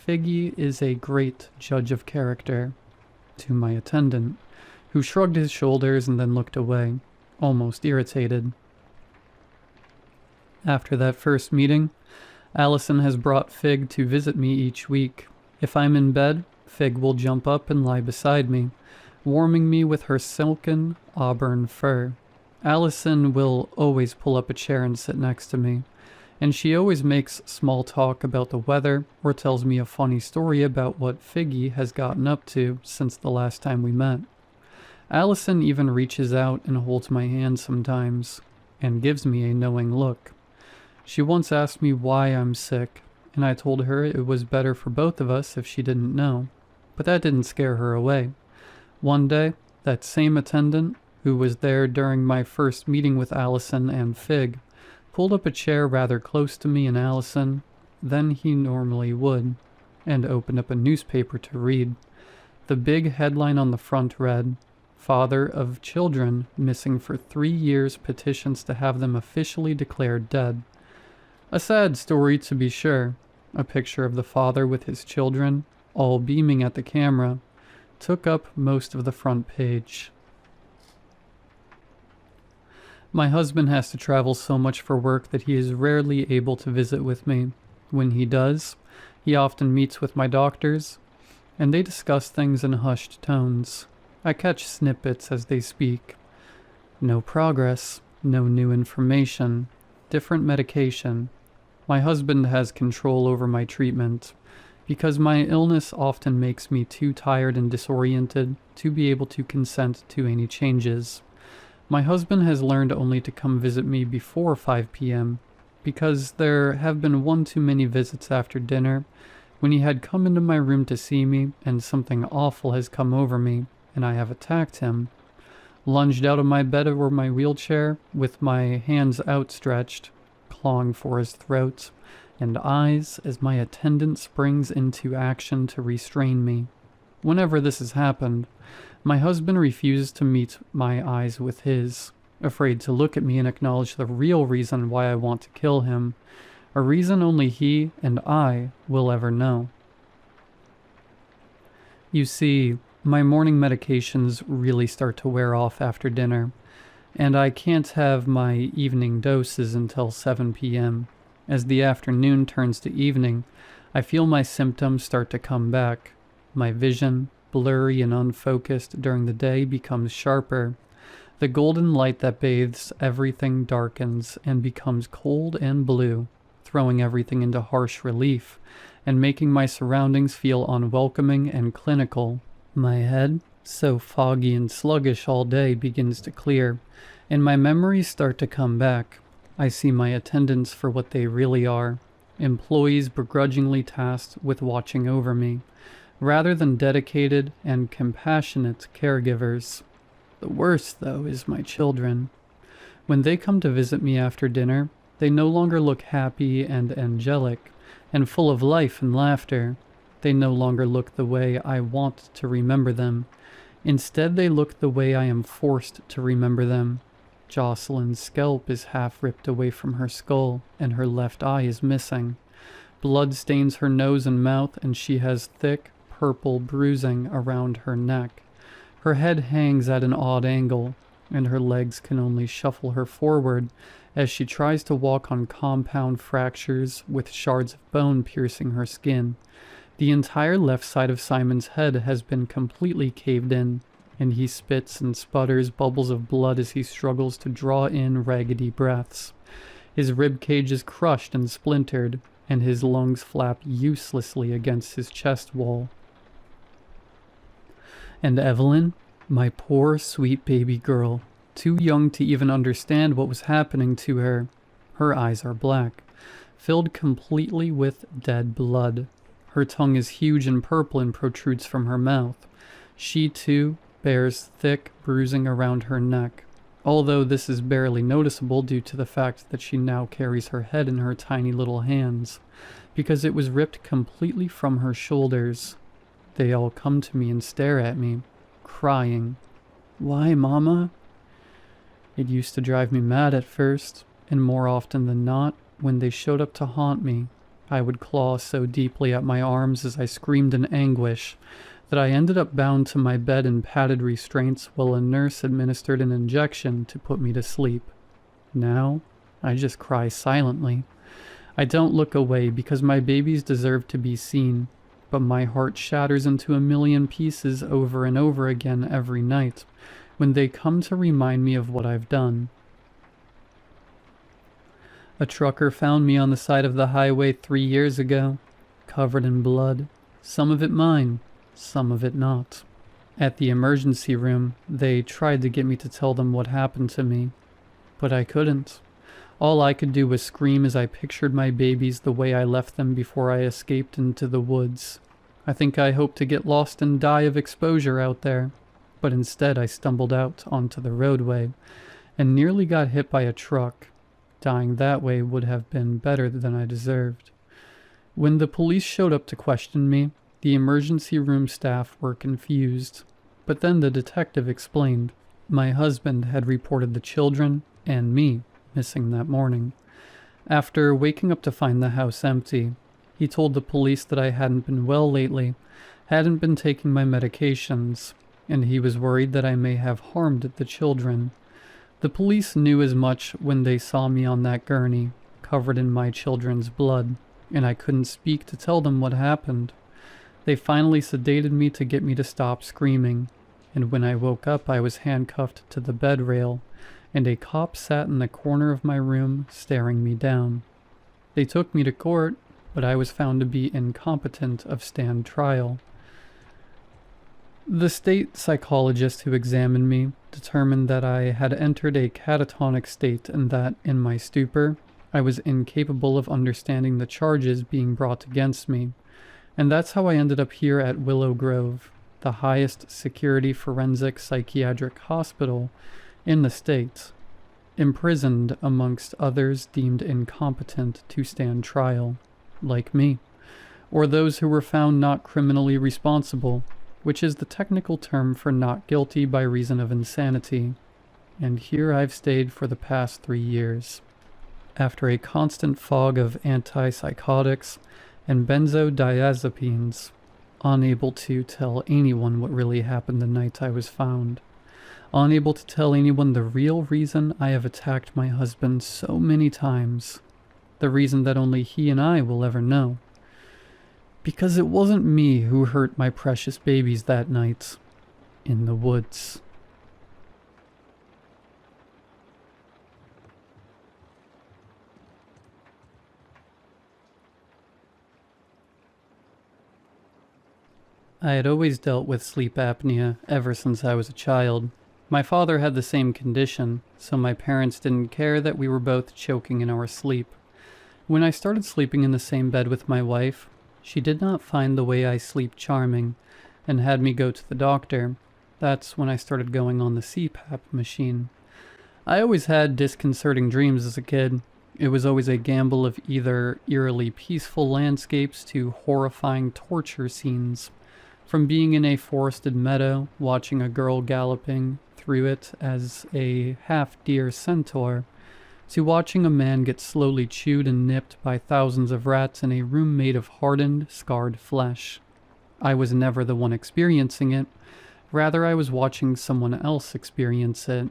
"Figgy is a great judge of character," to my attendant, who shrugged his shoulders and then looked away, almost irritated. After that first meeting, Allison has brought Fig to visit me each week. If I'm in bed, Fig will jump up and lie beside me, warming me with her silken auburn fur. Allison will always pull up a chair and sit next to me, and she always makes small talk about the weather or tells me a funny story about what Figgy has gotten up to since the last time we met. Allison even reaches out and holds my hand sometimes, and gives me a knowing look. She once asked me why I'm sick, and I told her it was better for both of us if she didn't know, but that didn't scare her away. One day, that same attendant, who was there during my first meeting with Allison and Fig, pulled up a chair rather close to me and Allison than he normally would, and opened up a newspaper to read. The big headline on the front read, "Father of children missing for 3 years petitions to have them officially declared dead." A sad story, to be sure. A picture of the father with his children, all beaming at the camera, took up most of the front page. My husband has to travel so much for work that he is rarely able to visit with me. When he does, he often meets with my doctors, and they discuss things in hushed tones. I catch snippets as they speak. No progress, no new information, different medication. My husband has control over my treatment, because my illness often makes me too tired and disoriented to be able to consent to any changes. My husband has learned only to come visit me before 5 p.m. because there have been one too many visits after dinner when he had come into my room to see me and something awful has come over me and I have attacked him. Lunged out of my bed or my wheelchair with my hands outstretched, clawing for his throat and eyes as my attendant springs into action to restrain me. Whenever this has happened, my husband refuses to meet my eyes with his, afraid to look at me and acknowledge the real reason why I want to kill him, a reason only he and I will ever know. You see, my morning medications really start to wear off after dinner, and I can't have my evening doses until 7 p.m. As the afternoon turns to evening, I feel my symptoms start to come back. My vision, blurry and unfocused during the day, becomes sharper. The golden light that bathes everything darkens and becomes cold and blue, throwing everything into harsh relief and making my surroundings feel unwelcoming and clinical. My head, so foggy and sluggish all day, begins to clear, and my memories start to come back. I see my attendants for what they really are, employees begrudgingly tasked with watching over me, rather than dedicated and compassionate caregivers. The worst, though, is my children. When they come to visit me after dinner, they no longer look happy and angelic, and full of life and laughter. They no longer look the way I want to remember them. Instead, they look the way I am forced to remember them. Jocelyn's scalp is half ripped away from her skull, and her left eye is missing. Blood stains her nose and mouth, and she has thick, purple bruising around her neck. Her head hangs at an odd angle, and her legs can only shuffle her forward as she tries to walk on compound fractures with shards of bone piercing her skin. The entire left side of Simon's head has been completely caved in, and he spits and sputters bubbles of blood as he struggles to draw in raggedy breaths. His rib cage is crushed and splintered, and his lungs flap uselessly against his chest wall. And Evelyn, my poor sweet baby girl, too young to even understand what was happening to her. Her eyes are black, filled completely with dead blood. Her tongue is huge and purple and protrudes from her mouth. She, too, bears thick bruising around her neck, although this is barely noticeable due to the fact that she now carries her head in her tiny little hands, because it was ripped completely from her shoulders. They all come to me and stare at me, crying. "Why, Mama?" It used to drive me mad at first, and more often than not, when they showed up to haunt me, I would claw so deeply at my arms as I screamed in anguish that I ended up bound to my bed in padded restraints while a nurse administered an injection to put me to sleep. Now, I just cry silently. I don't look away because my babies deserve to be seen, but my heart shatters into a million pieces over and over again every night when they come to remind me of what I've done. A trucker found me on the side of the highway 3 years ago, covered in blood, some of it mine, some of it not. At the emergency room, they tried to get me to tell them what happened to me, but I couldn't. All I could do was scream as I pictured my babies the way I left them before I escaped into the woods. I think I hoped to get lost and die of exposure out there, but instead I stumbled out onto the roadway and nearly got hit by a truck. Dying that way would have been better than I deserved. When the police showed up to question me, the emergency room staff were confused, but then the detective explained. My husband had reported the children and me missing that morning. After waking up to find the house empty, he told the police that I hadn't been well lately, hadn't been taking my medications, and he was worried that I may have harmed the children. The police knew as much when they saw me on that gurney, covered in my children's blood, and I couldn't speak to tell them what happened. They finally sedated me to get me to stop screaming, and when I woke up I was handcuffed to the bed rail, and a cop sat in the corner of my room staring me down. They took me to court, but I was found to be incompetent of stand trial. The state psychologist who examined me determined that I had entered a catatonic state and that, in my stupor, I was incapable of understanding the charges being brought against me, and that's how I ended up here at Willow Grove, the highest security forensic psychiatric hospital in the state, imprisoned amongst others deemed incompetent to stand trial, like me, or those who were found not criminally responsible, which is the technical term for not guilty by reason of insanity. And here I've stayed for the past 3 years. After a constant fog of antipsychotics and benzodiazepines, unable to tell anyone what really happened the night I was found, unable to tell anyone the real reason I have attacked my husband so many times, the reason that only he and I will ever know. Because it wasn't me who hurt my precious babies that night in the woods. I had always dealt with sleep apnea ever since I was a child. My father had the same condition, so my parents didn't care that we were both choking in our sleep. When I started sleeping in the same bed with my wife, she did not find the way I sleep charming and had me go to the doctor. That's when I started going on the CPAP machine. I always had disconcerting dreams as a kid. It was always a gamble of either eerily peaceful landscapes to horrifying torture scenes. From being in a forested meadow, watching a girl galloping through it as a half-deer centaur, to watching a man get slowly chewed and nipped by thousands of rats in a room made of hardened, scarred flesh. I was never the one experiencing it. Rather, I was watching someone else experience it.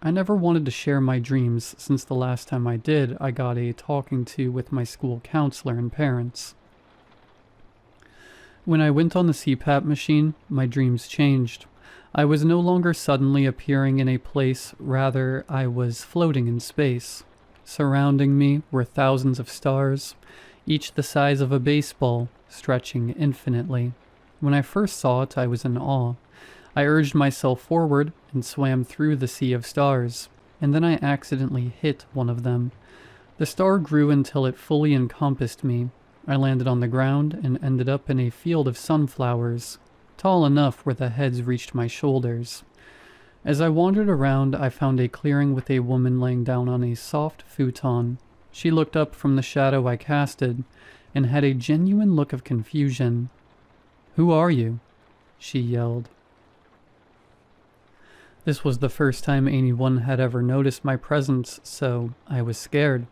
I never wanted to share my dreams, since the last time I did, I got a talking to with my school counselor and parents. When I went on the CPAP machine, my dreams changed. I was no longer suddenly appearing in a place, rather I was floating in space. Surrounding me were thousands of stars, each the size of a baseball, stretching infinitely. When I first saw it, I was in awe. I urged myself forward and swam through the sea of stars, and then I accidentally hit one of them. The star grew until it fully encompassed me. I landed on the ground and ended up in a field of sunflowers, tall enough where the heads reached my shoulders. As I wandered around, I found a clearing with a woman laying down on a soft futon. She looked up from the shadow I casted and had a genuine look of confusion. "Who are you?" she yelled. This was the first time anyone had ever noticed my presence, so I was scared.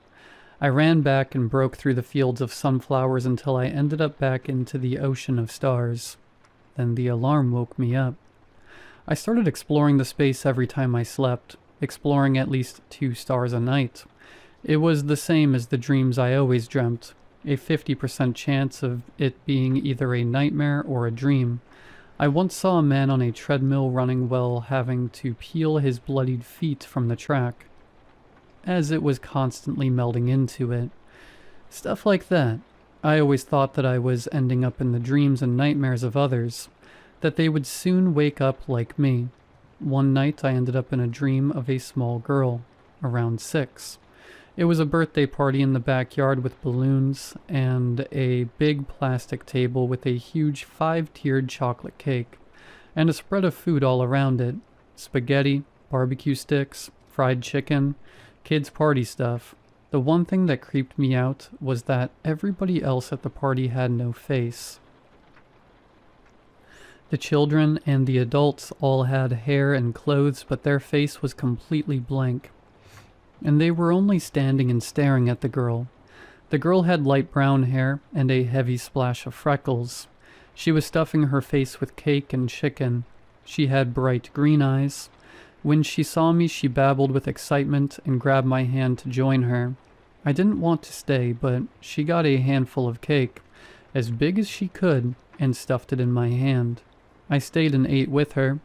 I ran back and broke through the fields of sunflowers until I ended up back into the ocean of stars. Then the alarm woke me up. I started exploring the space every time I slept, exploring at least 2 stars a night. It was the same as the dreams I always dreamt, a 50% chance of it being either a nightmare or a dream. I once saw a man on a treadmill running while having to peel his bloodied feet from the track, as it was constantly melding into it. Stuff like that. I always thought that I was ending up in the dreams and nightmares of others, that they would soon wake up like me. One night I ended up in a dream of a small girl, around 6. It was a birthday party in the backyard with balloons and a big plastic table with a huge 5-tiered chocolate cake, and a spread of food all around it. Spaghetti, barbecue sticks, fried chicken, kids' party stuff. The one thing that creeped me out was that everybody else at the party had no face. The children and the adults all had hair and clothes, but their face was completely blank. And they were only standing and staring at the girl. The girl had light brown hair and a heavy splash of freckles. She was stuffing her face with cake and chicken. She had bright green eyes. When she saw me, she babbled with excitement and grabbed my hand to join her. I didn't want to stay, but she got a handful of cake, as big as she could, and stuffed it in my hand. I stayed and ate with her.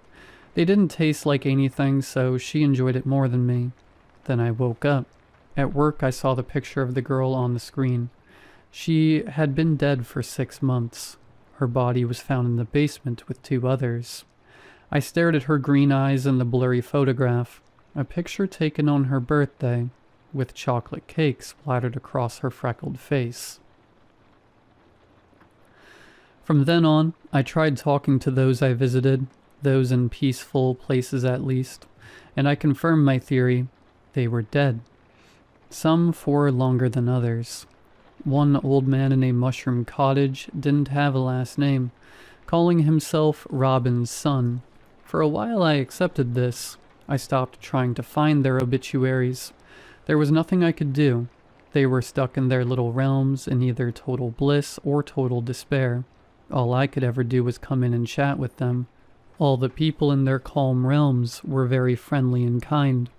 They didn't taste like anything, so she enjoyed it more than me. Then I woke up. At work, I saw the picture of the girl on the screen. She had been dead for 6 months. Her body was found in the basement with 2 others. I stared at her green eyes in the blurry photograph, a picture taken on her birthday. with chocolate cake splattered across her freckled face. From then on, I tried talking to those I visited, those in peaceful places at least, and I confirmed my theory. They were dead. Some for longer than others. One old man in a mushroom cottage didn't have a last name, calling himself Robin's son. For a while I accepted this. I stopped trying to find their obituaries. There was nothing I could do. They were stuck in their little realms in either total bliss or total despair. All I could ever do was come in and chat with them. All the people in their calm realms were very friendly and kind.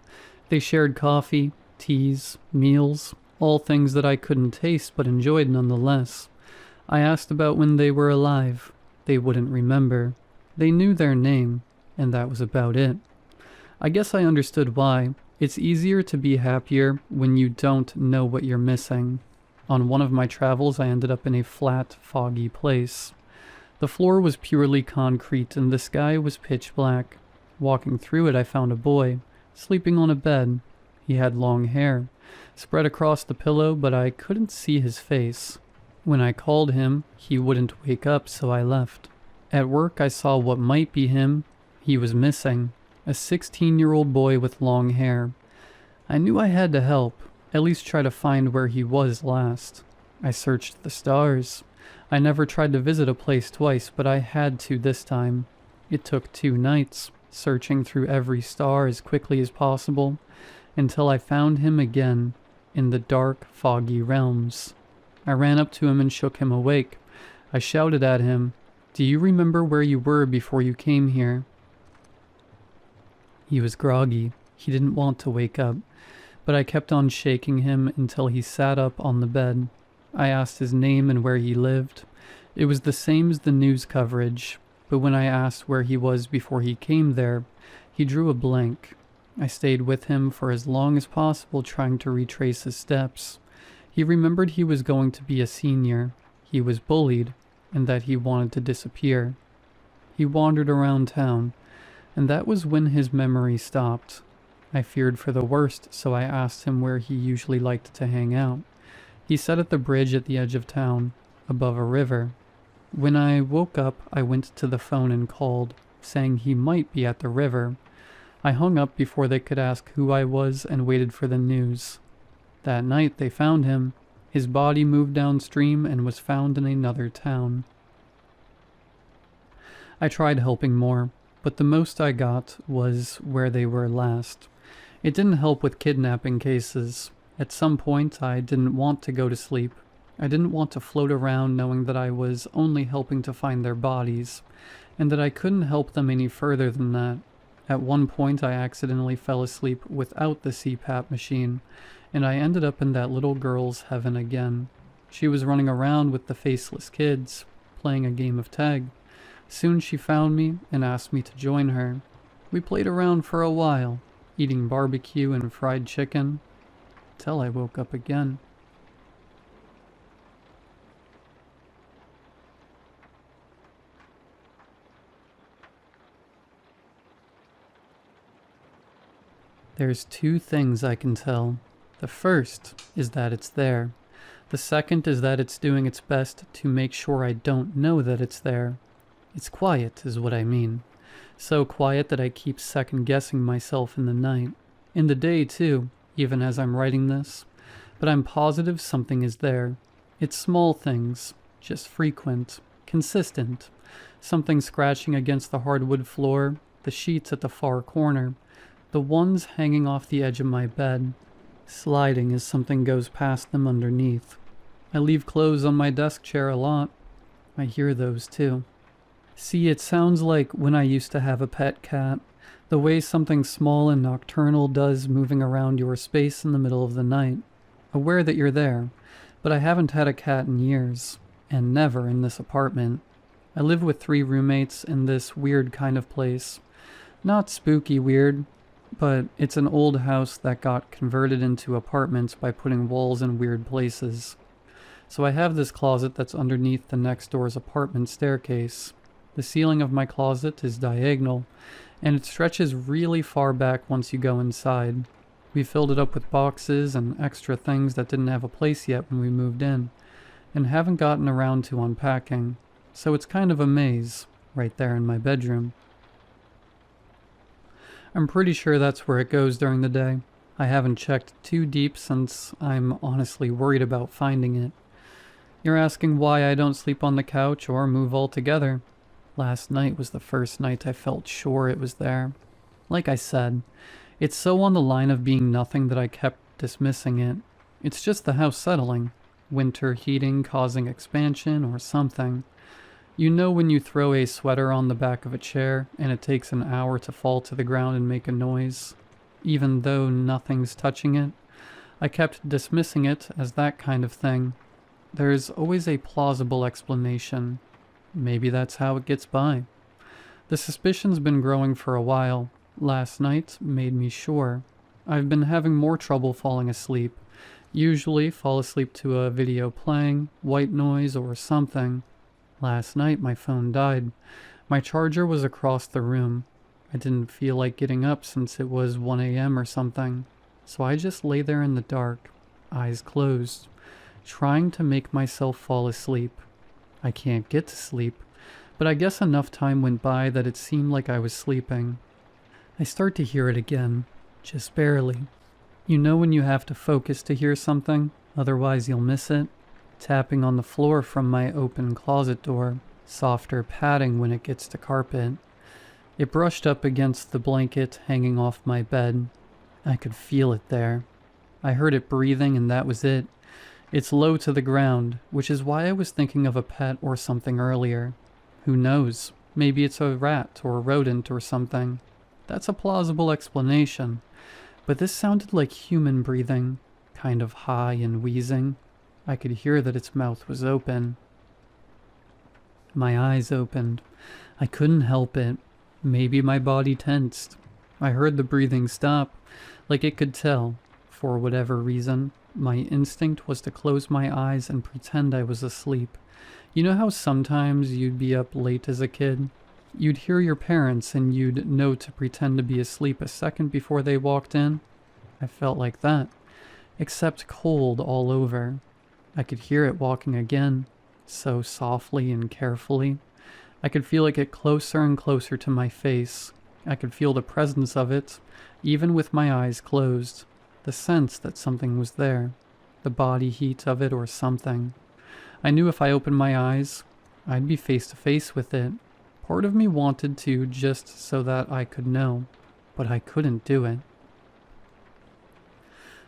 They shared coffee, teas, meals, all things that I couldn't taste but enjoyed nonetheless. I asked about when they were alive. They wouldn't remember. They knew their name, and that was about it. I guess I understood why. It's easier to be happier when you don't know what you're missing. On one of my travels, I ended up in a flat, foggy place. The floor was purely concrete and the sky was pitch black. Walking through it, I found a boy, sleeping on a bed. He had long hair, spread across the pillow, but I couldn't see his face. When I called him, he wouldn't wake up, so I left. At work, I saw what might be him. He was missing. A 16-year-old boy with long hair. I knew I had to help, at least try to find where he was last. I searched the stars. I never tried to visit a place twice, but I had to this time. It took 2 nights, searching through every star as quickly as possible, until I found him again, in the dark, foggy realms. I ran up to him and shook him awake. I shouted at him, "Do you remember where you were before you came here?" He was groggy. He didn't want to wake up, but I kept on shaking him until he sat up on the bed. I asked his name and where he lived. It was the same as the news coverage, but when I asked where he was before he came there, he drew a blank. I stayed with him for as long as possible trying to retrace his steps. He remembered he was going to be a senior. He was bullied, and that he wanted to disappear. He wandered around town, and that was when his memory stopped. I feared for the worst, so I asked him where he usually liked to hang out. He sat at the bridge at the edge of town, above a river. When I woke up, I went to the phone and called, saying he might be at the river. I hung up before they could ask who I was and waited for the news. That night they found him. His body moved downstream and was found in another town. I tried helping more, but the most I got was where they were last. It didn't help with kidnapping cases. At some point, I didn't want to go to sleep. I didn't want to float around knowing that I was only helping to find their bodies, and that I couldn't help them any further than that. At one point, I accidentally fell asleep without the CPAP machine, and I ended up in that little girl's heaven again. She was running around with the faceless kids, playing a game of tag. Soon she found me and asked me to join her. We played around for a while, eating barbecue and fried chicken, till I woke up again. There's 2 things I can tell. The first is that it's there. The second is that it's doing its best to make sure I don't know that it's there. It's quiet, is what I mean. So quiet that I keep second-guessing myself in the night. In the day, too, even as I'm writing this. But I'm positive something is there. It's small things, just frequent, consistent. Something scratching against the hardwood floor, the sheets at the far corner, the ones hanging off the edge of my bed, sliding as something goes past them underneath. I leave clothes on my desk chair a lot. I hear those too. See, it sounds like when I used to have a pet cat, the way something small and nocturnal does moving around your space in the middle of the night. Aware that you're there, but I haven't had a cat in years, and never in this apartment. I live with 3 roommates in this weird kind of place. Not spooky weird, but it's an old house that got converted into apartments by putting walls in weird places. So I have this closet that's underneath the next door's apartment staircase. The ceiling of my closet is diagonal, and it stretches really far back once you go inside. We filled it up with boxes and extra things that didn't have a place yet when we moved in, and haven't gotten around to unpacking, so it's kind of a maze right there in my bedroom. I'm pretty sure that's where it goes during the day. I haven't checked too deep since I'm honestly worried about finding it. You're asking why I don't sleep on the couch or move altogether. Last night was the first night I felt sure it was there. Like I said, it's so on the line of being nothing that I kept dismissing it. It's just the house settling, winter heating causing expansion or something. You know when you throw a sweater on the back of a chair and it takes an hour to fall to the ground and make a noise, even though nothing's touching it? I kept dismissing it as that kind of thing. There's always a plausible explanation. Maybe that's how it gets by. The suspicion's been growing for a while. Last night made me sure. I've been having more trouble falling asleep. Usually fall asleep to a video playing, white noise, or something. Last night my phone died. My charger was across the room. I didn't feel like getting up since it was 1 a.m. or something, so I just lay there in the dark, eyes closed, trying to make myself fall asleep. I can't get to sleep, but I guess enough time went by that it seemed like I was sleeping. I start to hear it again, just barely. You know when you have to focus to hear something, otherwise you'll miss it? Tapping on the floor from my open closet door, softer padding when it gets to carpet. It brushed up against the blanket hanging off my bed. I could feel it there. I heard it breathing and that was it. It's low to the ground, which is why I was thinking of a pet or something earlier. Who knows? Maybe it's a rat or a rodent or something. That's a plausible explanation. But this sounded like human breathing, kind of high and wheezing. I could hear that its mouth was open. My eyes opened. I couldn't help it. Maybe my body tensed. I heard the breathing stop, like it could tell. For whatever reason, my instinct was to close my eyes and pretend I was asleep. You know how sometimes you'd be up late as a kid? You'd hear your parents and you'd know to pretend to be asleep a second before they walked in? I felt like that, except cold all over. I could hear it walking again, so softly and carefully. I could feel it get closer and closer to my face. I could feel the presence of it, even with my eyes closed. The sense that something was there. The body heat of it or something. I knew if I opened my eyes, I'd be face to face with it. Part of me wanted to just so that I could know, but I couldn't do it.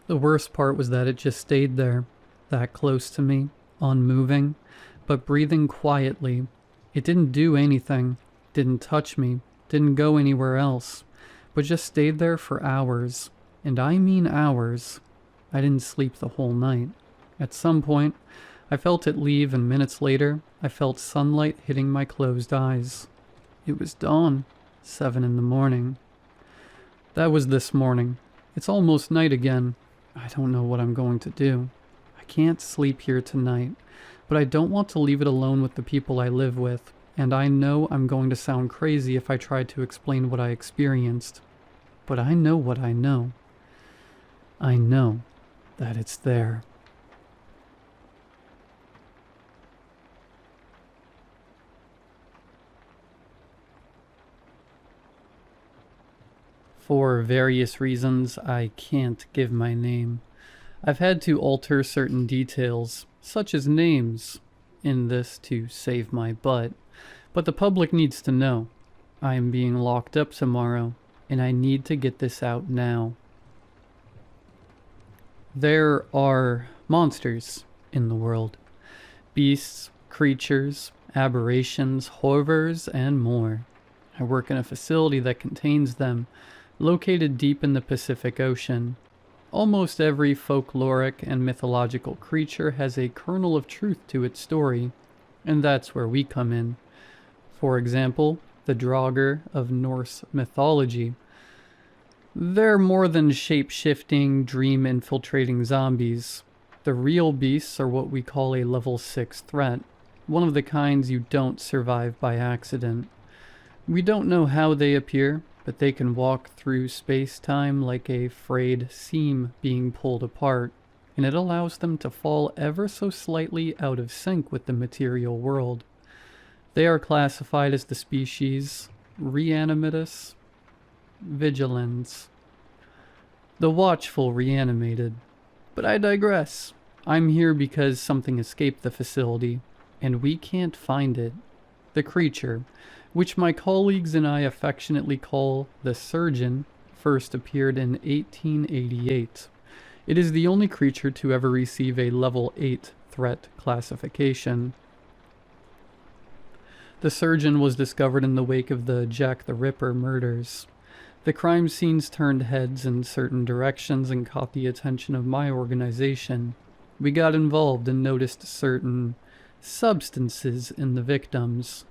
The worst part was that it just stayed there. That close to me, unmoving, but breathing quietly. It didn't do anything, didn't touch me, didn't go anywhere else, but just stayed there for hours. And I mean hours. I didn't sleep the whole night. At some point, I felt it leave, and minutes later, I felt sunlight hitting my closed eyes. It was dawn, 7 in the morning. That was this morning. It's almost night again. I don't know what I'm going to do. I can't sleep here tonight, but I don't want to leave it alone with the people I live with, and I know I'm going to sound crazy if I try to explain what I experienced. But I know what I know. I know that it's there. For various reasons, I can't give my name. I've had to alter certain details, such as names, in this to save my butt. But the public needs to know. I am being locked up tomorrow, and I need to get this out now. There are monsters in the world. Beasts, creatures, aberrations, horrors, and more. I work in a facility that contains them, located deep in the Pacific Ocean. Almost every folkloric and mythological creature has a kernel of truth to its story, and that's where we come in. For example, the Draugr of Norse mythology. They're more than shape-shifting, dream-infiltrating zombies. The real beasts are what we call a level 6 threat, one of the kinds you don't survive by accident. We don't know how they appear, but they can walk through space-time like a frayed seam being pulled apart, and it allows them to fall ever so slightly out of sync with the material world. They are classified as the species Reanimatus vigilans, the watchful reanimated. But I digress. I'm here because something escaped the facility, and we can't find it. The creature, which my colleagues and I affectionately call the Surgeon, first appeared in 1888. It is the only creature to ever receive a Level 8 threat classification. The Surgeon was discovered in the wake of the Jack the Ripper murders. The crime scenes turned heads in certain directions and caught the attention of my organization. We got involved and noticed certain substances in the victims.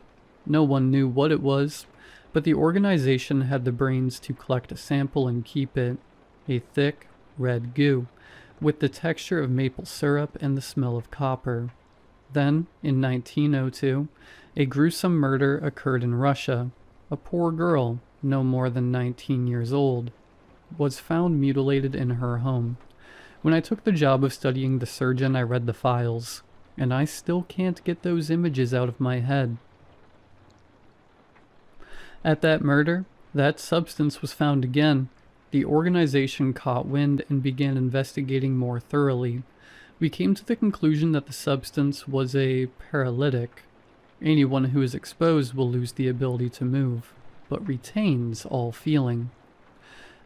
No one knew what it was, but the organization had the brains to collect a sample and keep it, a thick, red goo, with the texture of maple syrup and the smell of copper. Then, in 1902, a gruesome murder occurred in Russia. A poor girl, no more than 19 years old, was found mutilated in her home. When I took the job of studying the Surgeon, I read the files, and I still can't get those images out of my head. At that murder, that substance was found again. The organization caught wind and began investigating more thoroughly. We came to the conclusion that the substance was a paralytic. Anyone who is exposed will lose the ability to move, but retains all feeling.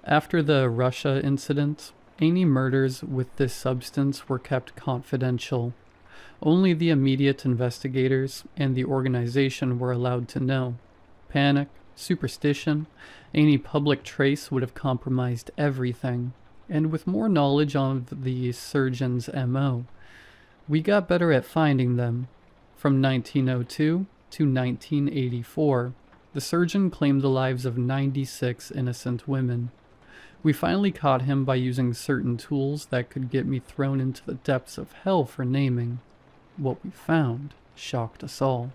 After the Russia incident, any murders with this substance were kept confidential. Only the immediate investigators and the organization were allowed to know. Panic, superstition, any public trace would have compromised everything. And with more knowledge of the Surgeon's MO, we got better at finding them. From 1902 to 1984, the Surgeon claimed the lives of 96 innocent women. We finally caught him by using certain tools that could get me thrown into the depths of hell for naming. What we found shocked us all.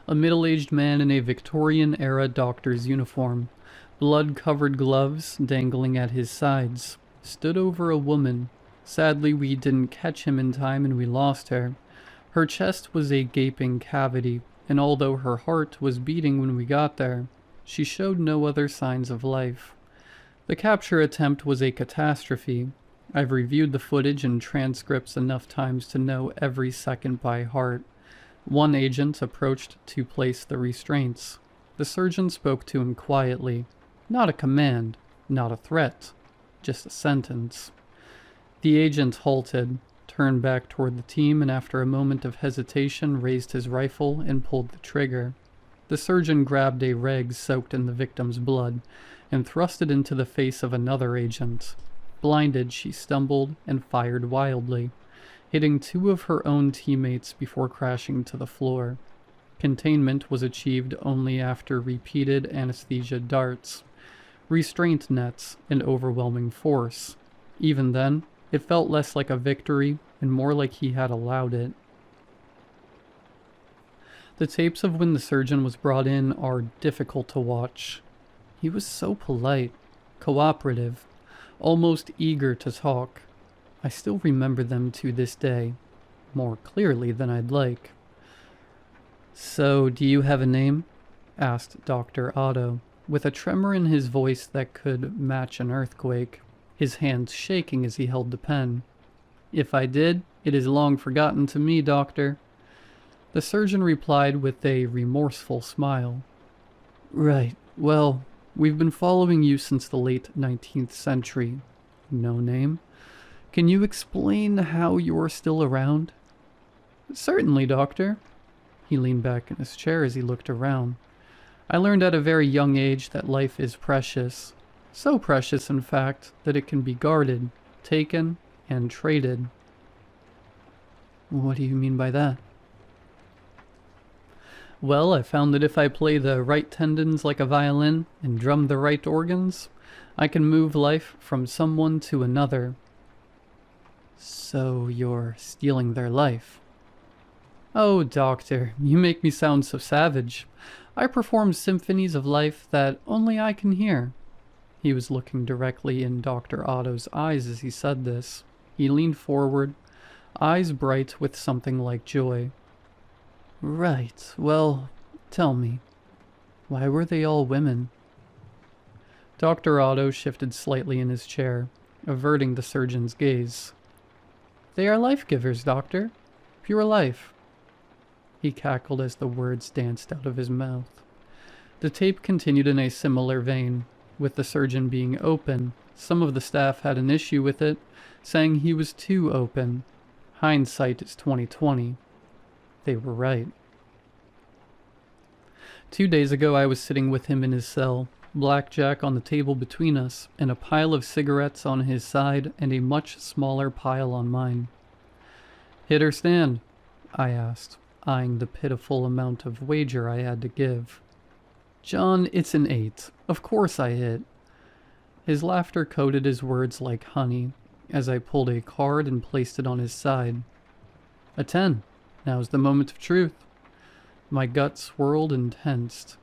A middle-aged man in a Victorian-era doctor's uniform, blood-covered gloves dangling at his sides, stood over a woman. Sadly, we didn't catch him in time and we lost her. Her chest was a gaping cavity, and although her heart was beating when we got there, she showed no other signs of life. The capture attempt was a catastrophe. I've reviewed the footage and transcripts enough times to know every second by heart. One agent approached to place the restraints. The Surgeon spoke to him quietly. Not a command, not a threat, just a sentence. The agent halted, turned back toward the team, and after a moment of hesitation raised his rifle and pulled the trigger. The Surgeon grabbed a rag soaked in the victim's blood and thrust it into the face of another agent. Blinded, she stumbled and fired wildly, hitting two of her own teammates before crashing to the floor. Containment was achieved only after repeated anesthesia darts, restraint nets, and overwhelming force. Even then, it felt less like a victory and more like he had allowed it. The tapes of when the Surgeon was brought in are difficult to watch. He was so polite, cooperative, almost eager to talk. I still remember them to this day, more clearly than I'd like. "So, do you have a name?" asked Dr. Otto, with a tremor in his voice that could match an earthquake, his hands shaking as he held the pen. "If I did, it is long forgotten to me, Doctor." The Surgeon replied with a remorseful smile. "Right, well, we've been following you since the late 19th century. No name? Can you explain how you're still around?" "Certainly, Doctor." He leaned back in his chair as he looked around. "I learned at a very young age that life is precious. So precious, in fact, that it can be guarded, taken, and traded." "What do you mean by that?" "Well, I found that if I play the right tendons like a violin and drum the right organs, I can move life from someone to another." "So you're stealing their life?" "Oh, Doctor, you make me sound so savage. I perform symphonies of life that only I can hear." He was looking directly in Dr. Otto's eyes as he said this. He leaned forward, eyes bright with something like joy. "Right. Well, tell me, why were they all women?" Dr. Otto shifted slightly in his chair, averting the surgeon's gaze. "They are life-givers, doctor. Pure life." He cackled as the words danced out of his mouth. The tape continued in a similar vein, with the surgeon being open. Some of the staff had an issue with it, saying he was too open. Hindsight is 20/20. They were right. 2 days ago I was sitting with him in his cell, blackjack on the table between us, and a pile of cigarettes on his side and a much smaller pile on mine. "Hit or stand?" I asked, eyeing the pitiful amount of wager I had to give. "John, it's an 8. Of course I hit." His laughter coated his words like honey, as I pulled a card and placed it on his side. "A 10. Now's the moment of truth." My gut swirled and tensed.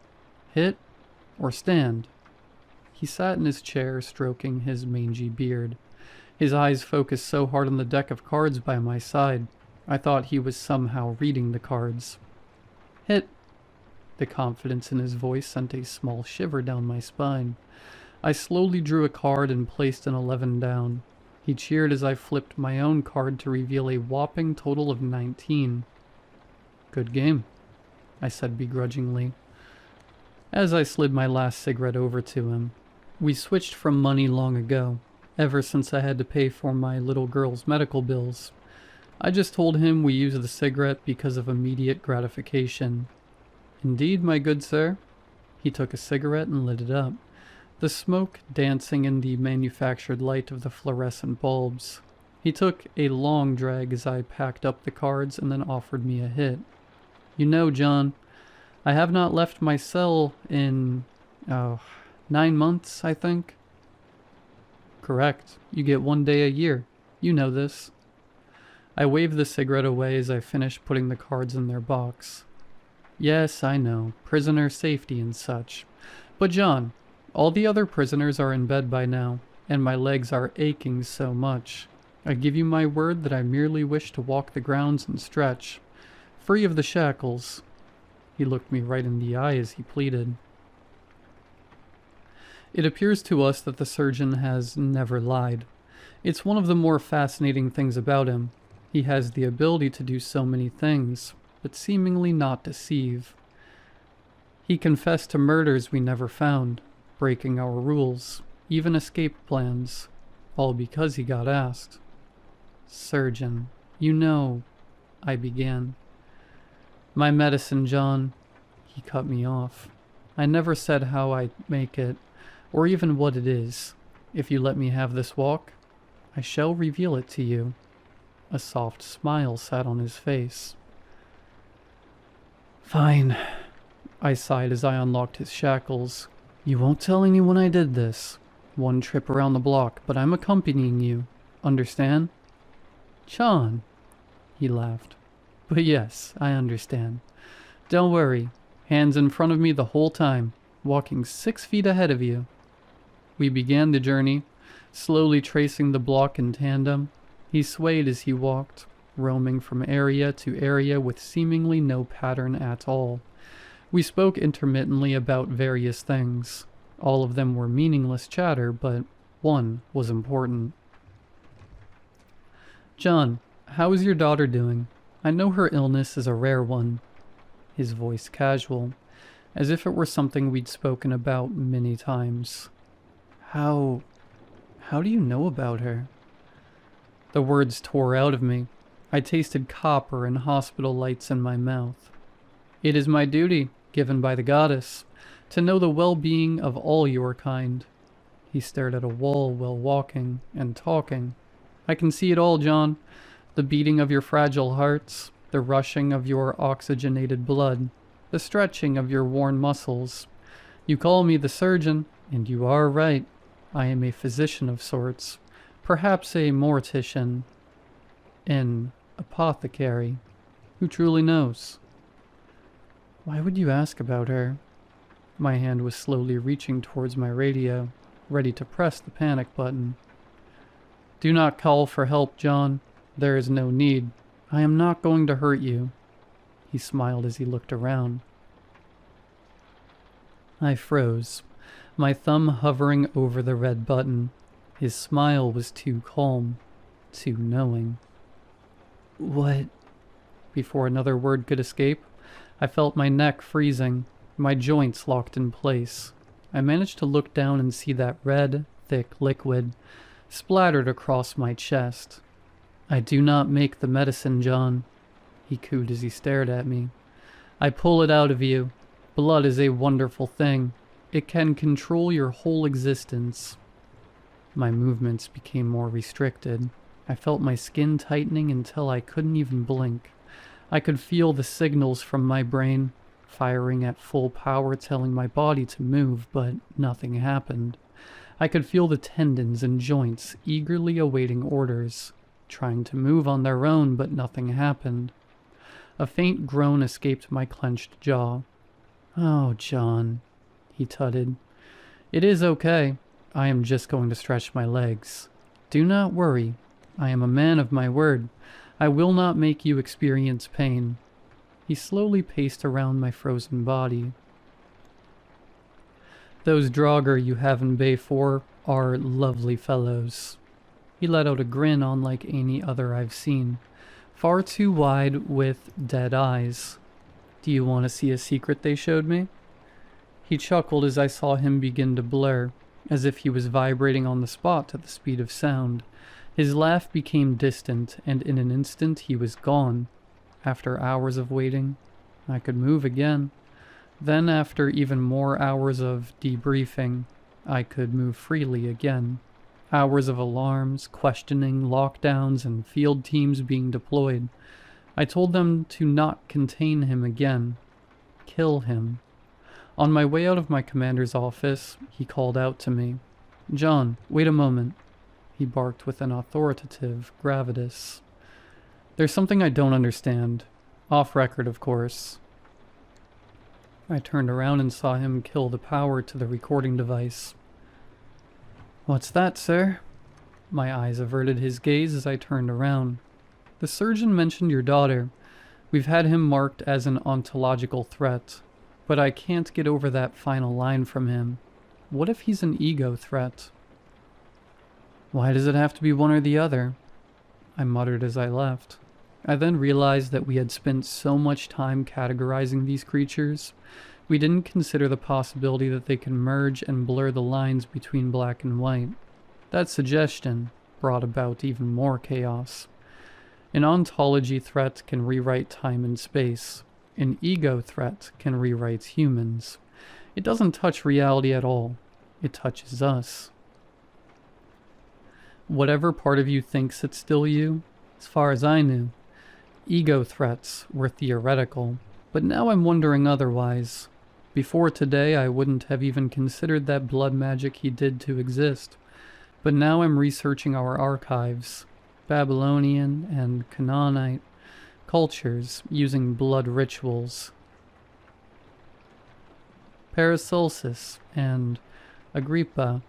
Hit or stand? He sat in his chair, stroking his mangy beard. His eyes focused so hard on the deck of cards by my side, I thought he was somehow reading the cards. "Hit." The confidence in his voice sent a small shiver down my spine. I slowly drew a card and placed an 11 down. He cheered as I flipped my own card to reveal a whopping total of 19. "Good game," I said begrudgingly, as I slid my last cigarette over to him. We switched from money long ago, ever since I had to pay for my little girl's medical bills. I just told him we used the cigarette because of immediate gratification. "Indeed, my good sir." He took a cigarette and lit it up, the smoke dancing in the manufactured light of the fluorescent bulbs. He took a long drag as I packed up the cards and then offered me a hit. "You know, John, I have not left my cell in, 9 months, I think." "Correct. You get 1 day a year. You know this." I waved the cigarette away as I finished putting the cards in their box. "Yes, I know. Prisoner safety and such. But John, all the other prisoners are in bed by now, and my legs are aching so much. I give you my word that I merely wish to walk the grounds and stretch, free of the shackles." He looked me right in the eye as he pleaded. It appears to us that the surgeon has never lied. It's one of the more fascinating things about him. He has the ability to do so many things, but seemingly not deceive. He confessed to murders we never found, breaking our rules, even escape plans, all because he got asked. "Surgeon, you know," I began. "My medicine, John." He cut me off. "I never said how I make it, or even what it is. If you let me have this walk, I shall reveal it to you." A soft smile sat on his face. "Fine," I sighed as I unlocked his shackles. "You won't tell anyone I did this. 1 trip around the block, but I'm accompanying you. Understand?" "John," he laughed. "But yes, I understand. Don't worry. Hands in front of me the whole time, walking 6 feet ahead of you." We began the journey, slowly tracing the block in tandem. He swayed as he walked, roaming from area to area with seemingly no pattern at all. We spoke intermittently about various things. All of them were meaningless chatter, but one was important. "John, how is your daughter doing? I know her illness is a rare one." His voice casual, as if it were something we'd spoken about many times. How do you know about her?" The words tore out of me. I tasted copper and hospital lights in my mouth. "It is my duty, given by the goddess, to know the well-being of all your kind." He stared at a wall while walking and talking. "I can see it all, John. The beating of your fragile hearts, the rushing of your oxygenated blood, the stretching of your worn muscles. You call me the surgeon, and you are right. I am a physician of sorts, perhaps a mortician, an apothecary. Who truly knows?" Why would you ask about her? My hand was slowly reaching towards my radio, ready to press the panic button. Do not call for help, John. There is no need. I am not going to hurt you. He smiled as he looked around. I froze, my thumb hovering over the red button. His smile was too calm, too knowing. What? Before another word could escape, I felt my neck freezing, my joints locked in place. I managed to look down and see that red, thick liquid splattered across my chest. I do not make the medicine, John, he cooed as he stared at me. I pull it out of you. Blood is a wonderful thing. It can control your whole existence. My movements became more restricted. I felt my skin tightening until I couldn't even blink. I could feel the signals from my brain, firing at full power, telling my body to move, but nothing happened. I could feel the tendons and joints eagerly awaiting orders, trying to move on their own, but nothing happened. A faint groan escaped my clenched jaw. Oh, John, he tutted. It is okay. I am just going to stretch my legs. Do not worry. I am a man of my word. I will not make you experience pain. He slowly paced around my frozen body. Those Draugr you have in Bay 4 are lovely fellows. He let out a grin unlike any other I've seen, far too wide with dead eyes. Do you want to see a secret they showed me? He chuckled as I saw him begin to blur, as if he was vibrating on the spot at the speed of sound. His laugh became distant, and in an instant he was gone. After hours of waiting, I could move again. Then, after even more hours of debriefing, I could move freely again. Hours of alarms, questioning, lockdowns, and field teams being deployed. I told them to not contain him again. Kill him. On my way out of my commander's office, he called out to me. John, wait a moment. He barked with an authoritative gravitas. There's something I don't understand. Off record, of course. I turned around and saw him kill the power to the recording device. What's that, sir? My eyes averted his gaze as I turned around. The surgeon mentioned your daughter. We've had him marked as an ontological threat, but I can't get over that final line from him. What if he's an ego threat? Why does it have to be one or the other? I muttered as I left. I then realized that we had spent so much time categorizing these creatures, we didn't consider the possibility that they can merge and blur the lines between black and white. That suggestion brought about even more chaos. An ontology threat can rewrite time and space. An ego threat can rewrite humans. It doesn't touch reality at all. It touches us. Whatever part of you thinks it's still you, as far as I knew, ego threats were theoretical, but now I'm wondering otherwise. Before today, I wouldn't have even considered that blood magic he did to exist, but now I'm researching our archives, Babylonian and Canaanite cultures using blood rituals. Paracelsus and Agrippa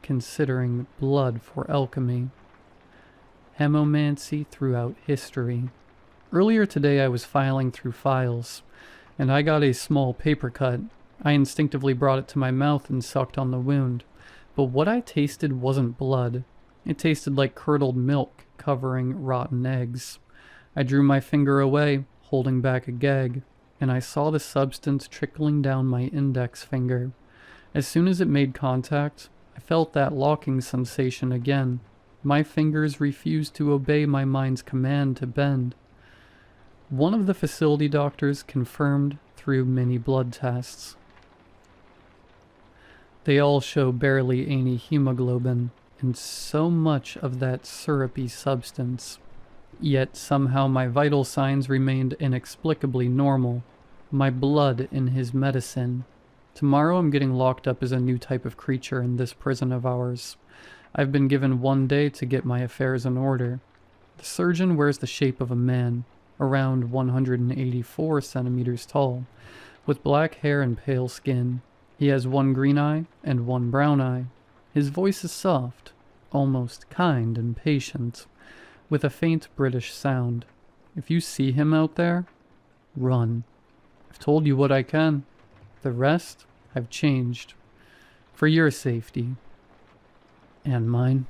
considering blood for alchemy. Hemomancy throughout history. Earlier today I was filing through files, and I got a small paper cut. I instinctively brought it to my mouth and sucked on the wound, but what I tasted wasn't blood. It tasted like curdled milk covering rotten eggs. I drew my finger away, holding back a gag, and I saw the substance trickling down my index finger. As soon as it made contact, I felt that locking sensation again. My fingers refused to obey my mind's command to bend. One of the facility doctors confirmed through many blood tests. They all show barely any hemoglobin, and so much of that syrupy substance. Yet somehow my vital signs remained inexplicably normal. My blood in his medicine. Tomorrow I'm getting locked up as a new type of creature in this prison of ours. I've been given 1 day to get my affairs in order. The surgeon wears the shape of a man, around 184 centimeters tall, with black hair and pale skin. He has one green eye and one brown eye. His voice is soft, almost kind and patient, with a faint British sound. If you see him out there, run. I've told you what I can. The rest, I've changed. For your safety. And mine.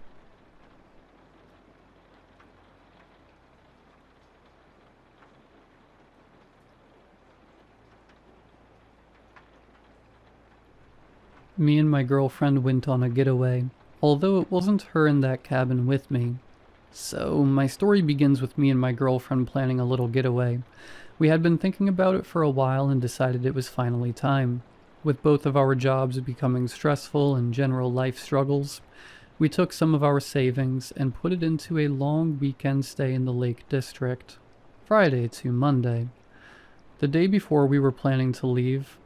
Me and my girlfriend went on a getaway, although it wasn't her in that cabin with me. So, my story begins with me and my girlfriend planning a little getaway. We had been thinking about it for a while and decided it was finally time. With both of our jobs becoming stressful and general life struggles, we took some of our savings and put it into a long weekend stay in the Lake District, Friday to Monday. The day before we were planning to leave,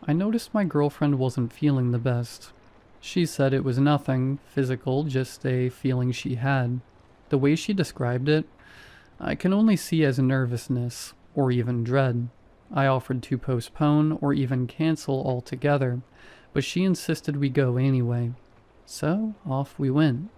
I noticed my girlfriend wasn't feeling the best. She said it was nothing physical, just a feeling she had. The way she described it, I can only see as nervousness, or even dread. I offered to postpone or even cancel altogether, but she insisted we go anyway. So, off we went.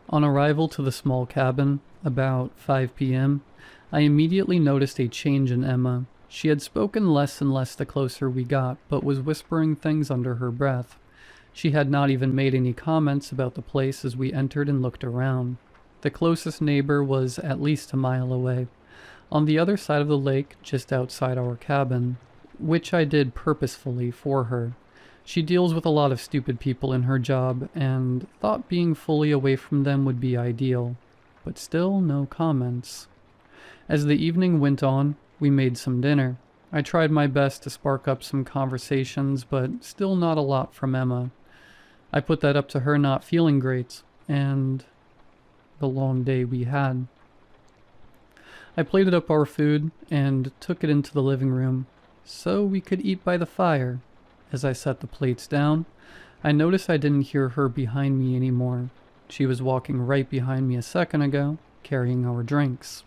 On arrival to the small cabin, about 5 p.m., I immediately noticed a change in Emma. She had spoken less and less the closer we got, but was whispering things under her breath. She had not even made any comments about the place as we entered and looked around. The closest neighbor was at least a mile away, on the other side of the lake, just outside our cabin, which I did purposefully for her. She deals with a lot of stupid people in her job, and thought being fully away from them would be ideal, but still no comments. As the evening went on, we made some dinner. I tried my best to spark up some conversations, but still not a lot from Emma. I put that up to her not feeling great, and the long day we had. I plated up our food and took it into the living room, so we could eat by the fire. As I set the plates down, I noticed I didn't hear her behind me anymore. She was walking right behind me a second ago, carrying our drinks.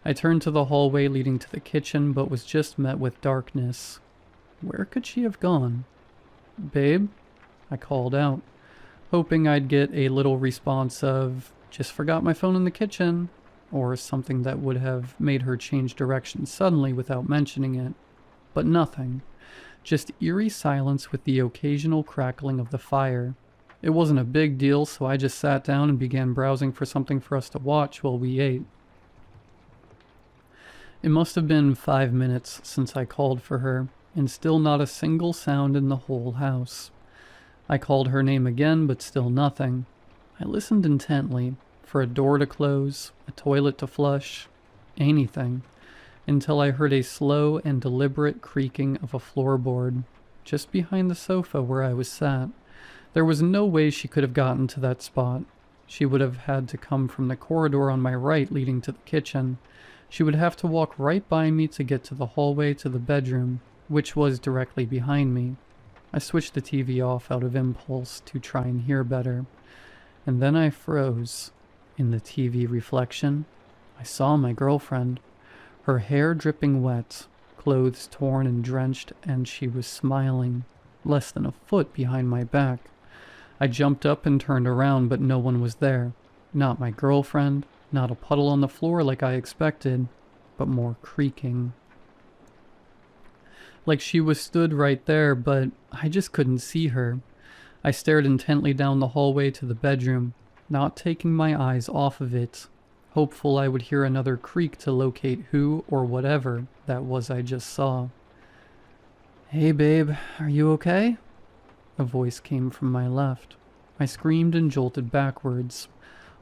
I turned to the hallway leading to the kitchen, but was just met with darkness. Where could she have gone? "Babe?" I called out, hoping I'd get a little response of, "Just forgot my phone in the kitchen," or something that would have made her change direction suddenly without mentioning it. But nothing. Just eerie silence with the occasional crackling of the fire. It wasn't a big deal, so I just sat down and began browsing for something for us to watch while we ate. It must have been 5 minutes since I called for her, and still not a single sound in the whole house. I called her name again, but still nothing. I listened intently, for a door to close, a toilet to flush, anything, until I heard a slow and deliberate creaking of a floorboard, just behind the sofa where I was sat. There was no way she could have gotten to that spot. She would have had to come from the corridor on my right leading to the kitchen. She would have to walk right by me to get to the hallway to the bedroom, which was directly behind me. I switched the TV off out of impulse to try and hear better, and then I froze. In the TV reflection, I saw my girlfriend, her hair dripping wet, clothes torn and drenched, and she was smiling, less than a foot behind my back. I jumped up and turned around, but no one was there. Not my girlfriend, not a puddle on the floor like I expected, but more creaking. Like she was stood right there, but I just couldn't see her. I stared intently down the hallway to the bedroom, not taking my eyes off of it, hopeful I would hear another creak to locate who or whatever that was I just saw. "Hey babe, are you okay?" A voice came from my left. I screamed and jolted backwards,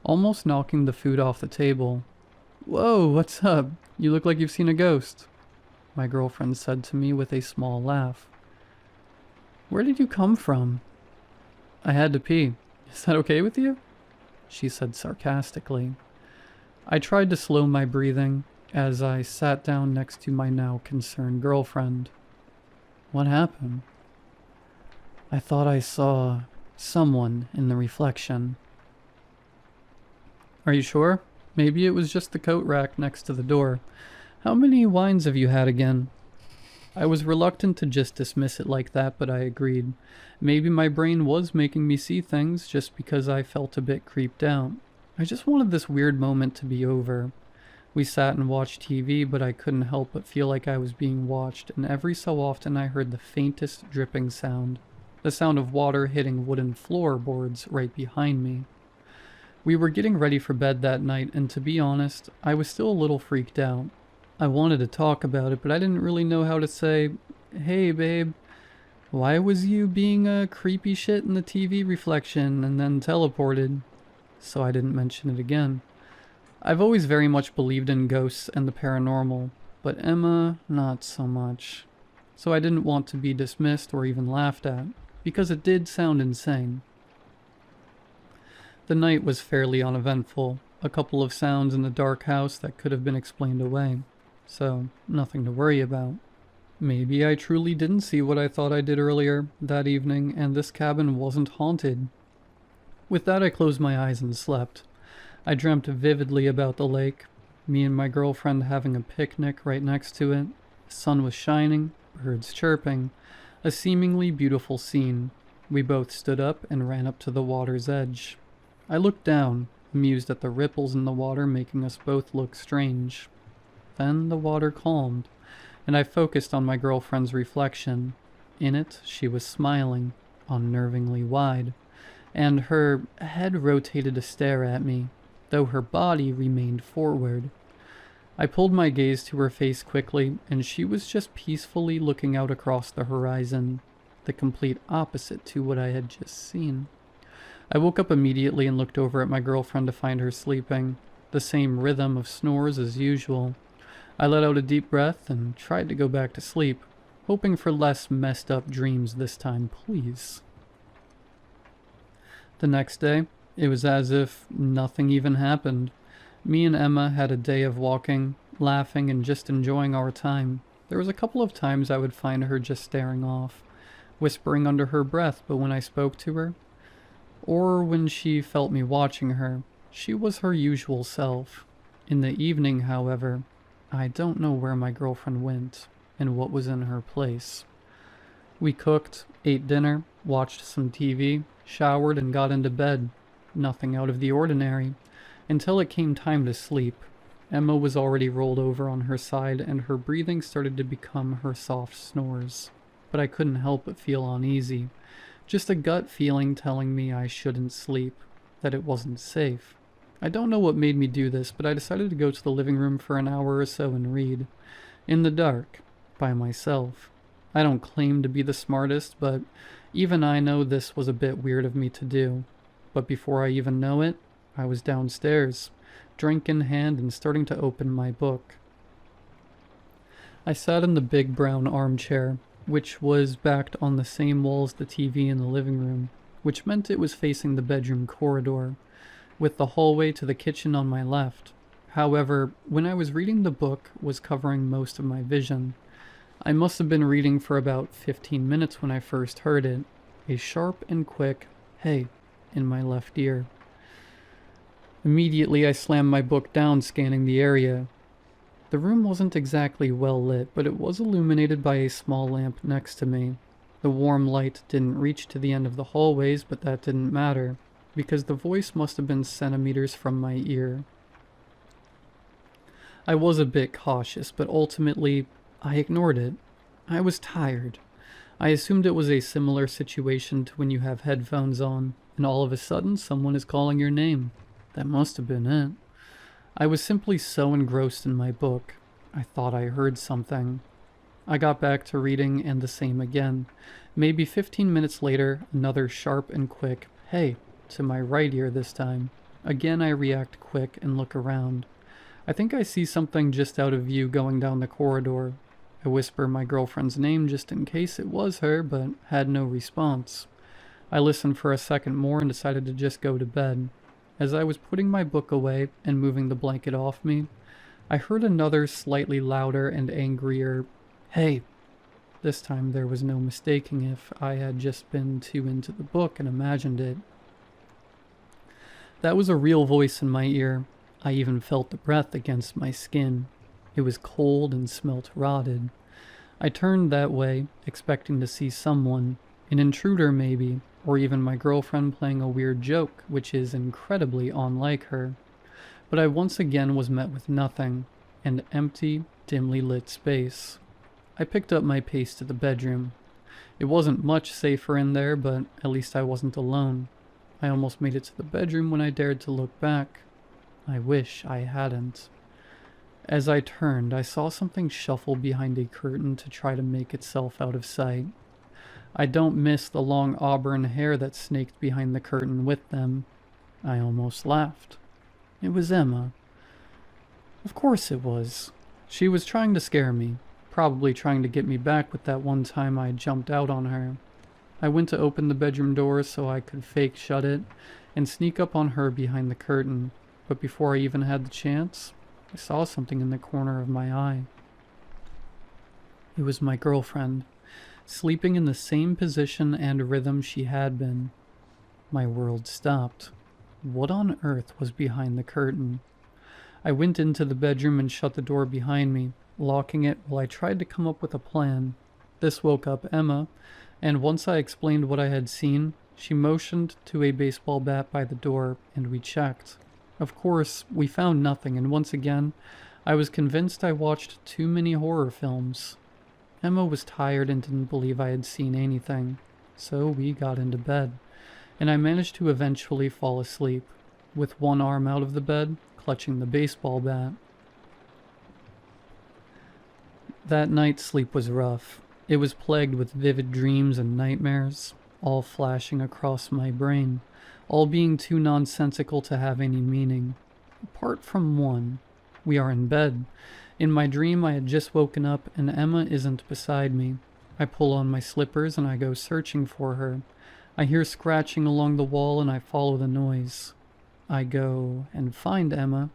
almost knocking the food off the table. "Whoa, what's up? You look like you've seen a ghost," my girlfriend said to me with a small laugh. "Where did you come from?" "I had to pee. Is that okay with you?" she said sarcastically. I tried to slow my breathing as I sat down next to my now concerned girlfriend. "What happened?" "I thought I saw someone in the reflection." "Are you sure? Maybe it was just the coat rack next to the door. How many wines have you had again? I was reluctant to just dismiss it like that, but I agreed. Maybe my brain was making me see things just because I felt a bit creeped out. I just wanted this weird moment to be over. We sat and watched TV, but I couldn't help but feel like I was being watched, and every so often I heard the faintest dripping sound. The sound of water hitting wooden floorboards right behind me. We were getting ready for bed that night, and to be honest, I was still a little freaked out. I wanted to talk about it, but I didn't really know how to say, "Hey babe, why was you being a creepy shit in the TV reflection and then teleported?" So I didn't mention it again. I've always very much believed in ghosts and the paranormal, but Emma, not so much. So I didn't want to be dismissed or even laughed at, because it did sound insane. The night was fairly uneventful, a couple of sounds in the dark house that could have been explained away, so nothing to worry about. Maybe I truly didn't see what I thought I did earlier that evening, and this cabin wasn't haunted. With that, I closed my eyes and slept. I dreamt vividly about the lake, me and my girlfriend having a picnic right next to it. The sun was shining, birds chirping, a seemingly beautiful scene. We both stood up and ran up to the water's edge. I looked down, amused at the ripples in the water making us both look strange. Then the water calmed, and I focused on my girlfriend's reflection. In it, she was smiling, unnervingly wide, and her head rotated to stare at me, though her body remained forward. I pulled my gaze to her face quickly, and she was just peacefully looking out across the horizon, the complete opposite to what I had just seen. I woke up immediately and looked over at my girlfriend to find her sleeping, the same rhythm of snores as usual. I let out a deep breath and tried to go back to sleep, hoping for less messed up dreams this time, please. The next day, it was as if nothing even happened. Me and Emma had a day of walking, laughing, and just enjoying our time. There was a couple of times I would find her just staring off, whispering under her breath, but when I spoke to her, or when she felt me watching her, she was her usual self. In the evening, however, I don't know where my girlfriend went and what was in her place. We cooked, ate dinner, watched some TV, showered, and got into bed. Nothing out of the ordinary, until it came time to sleep. Emma was already rolled over on her side, and her breathing started to become her soft snores. But I couldn't help but feel uneasy. Just a gut feeling telling me I shouldn't sleep, that it wasn't safe. I don't know what made me do this, but I decided to go to the living room for an hour or so and read. In the dark, by myself. I don't claim to be the smartest, but even I know this was a bit weird of me to do. But before I even know it, I was downstairs, drink in hand and starting to open my book. I sat in the big brown armchair, which was backed on the same wall as the TV in the living room, which meant it was facing the bedroom corridor, with the hallway to the kitchen on my left. However, when I was reading, the book was covering most of my vision. I must have been reading for about 15 minutes when I first heard it, a sharp and quick "hey" in my left ear. Immediately I slammed my book down, scanning the area. The room wasn't exactly well lit, but it was illuminated by a small lamp next to me. The warm light didn't reach to the end of the hallways, but that didn't matter, because the voice must have been centimeters from my ear. I was a bit cautious, but ultimately, I ignored it. I was tired. I assumed it was a similar situation to when you have headphones on, and all of a sudden someone is calling your name. That must have been it. I was simply so engrossed in my book. I thought I heard something. I got back to reading, and the same again. Maybe 15 minutes later, another sharp and quick "hey" to my right ear this time. Again I react quick and look around. I think I see something just out of view going down the corridor. I whisper my girlfriend's name just in case it was her, but had no response. I listened for a second more and decided to just go to bed. As I was putting my book away and moving the blanket off me, I heard another slightly louder and angrier "hey." This time there was no mistaking if I had just been too into the book and imagined it. That was a real voice in my ear. I even felt the breath against my skin. It was cold and smelt rotted. I turned that way, expecting to see someone, an intruder maybe, or even my girlfriend playing a weird joke, which is incredibly unlike her. But I once again was met with nothing, an empty, dimly lit space. I picked up my pace to the bedroom. It wasn't much safer in there, but at least I wasn't alone. I almost made it to the bedroom when I dared to look back. I wish I hadn't. As I turned, I saw something shuffle behind a curtain to try to make itself out of sight. I don't miss the long auburn hair that snaked behind the curtain with them. I almost laughed. It was Emma. Of course it was. She was trying to scare me, probably trying to get me back with that one time I jumped out on her. I went to open the bedroom door so I could fake shut it and sneak up on her behind the curtain, but before I even had the chance, I saw something in the corner of my eye. It was my girlfriend, sleeping in the same position and rhythm she had been. My world stopped. What on earth was behind the curtain? I went into the bedroom and shut the door behind me, locking it while I tried to come up with a plan. This woke up Emma, and once I explained what I had seen, she motioned to a baseball bat by the door, and we checked. Of course, we found nothing, and once again, I was convinced I watched too many horror films. Emma was tired and didn't believe I had seen anything, so we got into bed, and I managed to eventually fall asleep, with one arm out of the bed, clutching the baseball bat. That night's sleep was rough. It was plagued with vivid dreams and nightmares, all flashing across my brain, all being too nonsensical to have any meaning. Apart from one. We are in bed. In my dream, I had just woken up and Emma isn't beside me. I pull on my slippers and I go searching for her. I hear scratching along the wall and I follow the noise. I go and find Emma,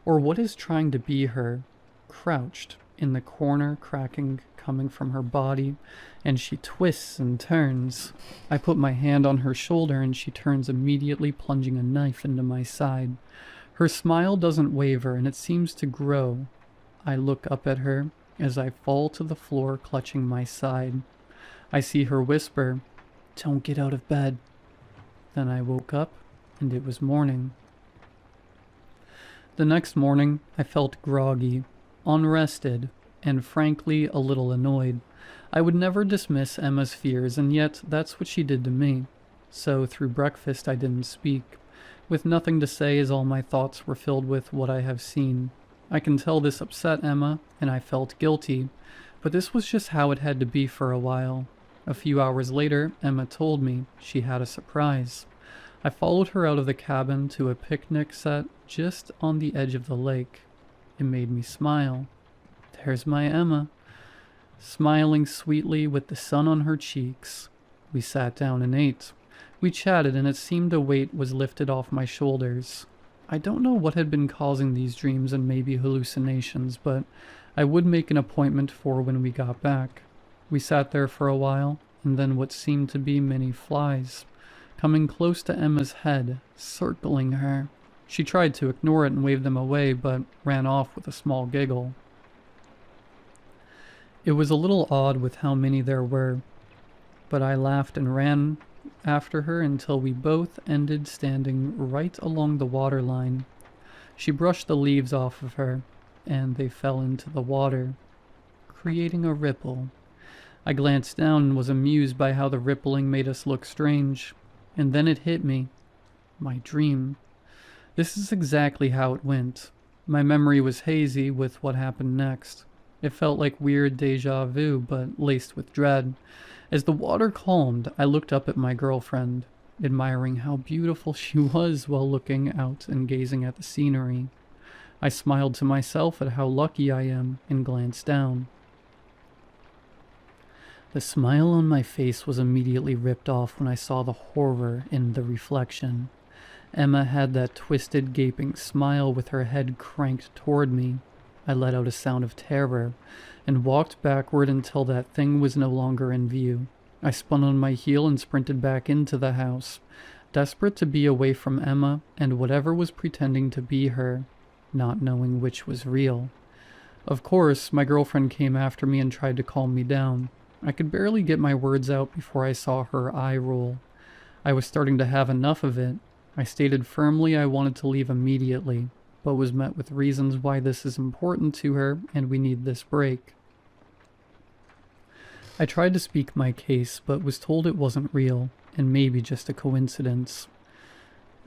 or what is trying to be her, crouched in the corner, cracking coming from her body, and she twists and turns. I put my hand on her shoulder and she turns, immediately plunging a knife into my side. Her smile doesn't waver and it seems to grow. I look up at her as I fall to the floor, clutching my side. I see her whisper, "Don't get out of bed." Then I woke up and it was morning. The next morning I felt groggy, unrested, and frankly a little annoyed. I would never dismiss Emma's fears, and yet that's what she did to me. So through breakfast I didn't speak, with nothing to say as all my thoughts were filled with what I have seen. I can tell this upset Emma, and I felt guilty, but this was just how it had to be for a while. A few hours later, Emma told me she had a surprise. I followed her out of the cabin to a picnic set just on the edge of the lake. It made me smile. There's my Emma, smiling sweetly with the sun on her cheeks. We sat down and ate. We chatted, and it seemed a weight was lifted off my shoulders. I don't know what had been causing these dreams and maybe hallucinations, but I would make an appointment for when we got back. We sat there for a while, and then what seemed to be many flies, coming close to Emma's head, circling her. She tried to ignore it and wave them away, but ran off with a small giggle. It was a little odd with how many there were, but I laughed and ran after her until we both ended standing right along the water line. She brushed the leaves off of her, and they fell into the water, creating a ripple. I glanced down and was amused by how the rippling made us look strange, and then it hit me. My dream. This is exactly how it went. My memory was hazy with what happened next. It felt like weird deja vu, but laced with dread. As the water calmed, I looked up at my girlfriend, admiring how beautiful she was while looking out and gazing at the scenery. I smiled to myself at how lucky I am and glanced down. The smile on my face was immediately ripped off when I saw the horror in the reflection. Emma had that twisted, gaping smile with her head cranked toward me. I let out a sound of terror and walked backward until that thing was no longer in view. I spun on my heel and sprinted back into the house, desperate to be away from Emma and whatever was pretending to be her, not knowing which was real. Of course, my girlfriend came after me and tried to calm me down. I could barely get my words out before I saw her eye roll. I was starting to have enough of it. I stated firmly I wanted to leave immediately, but was met with reasons why this is important to her and we need this break. I tried to speak my case, but was told it wasn't real, and maybe just a coincidence.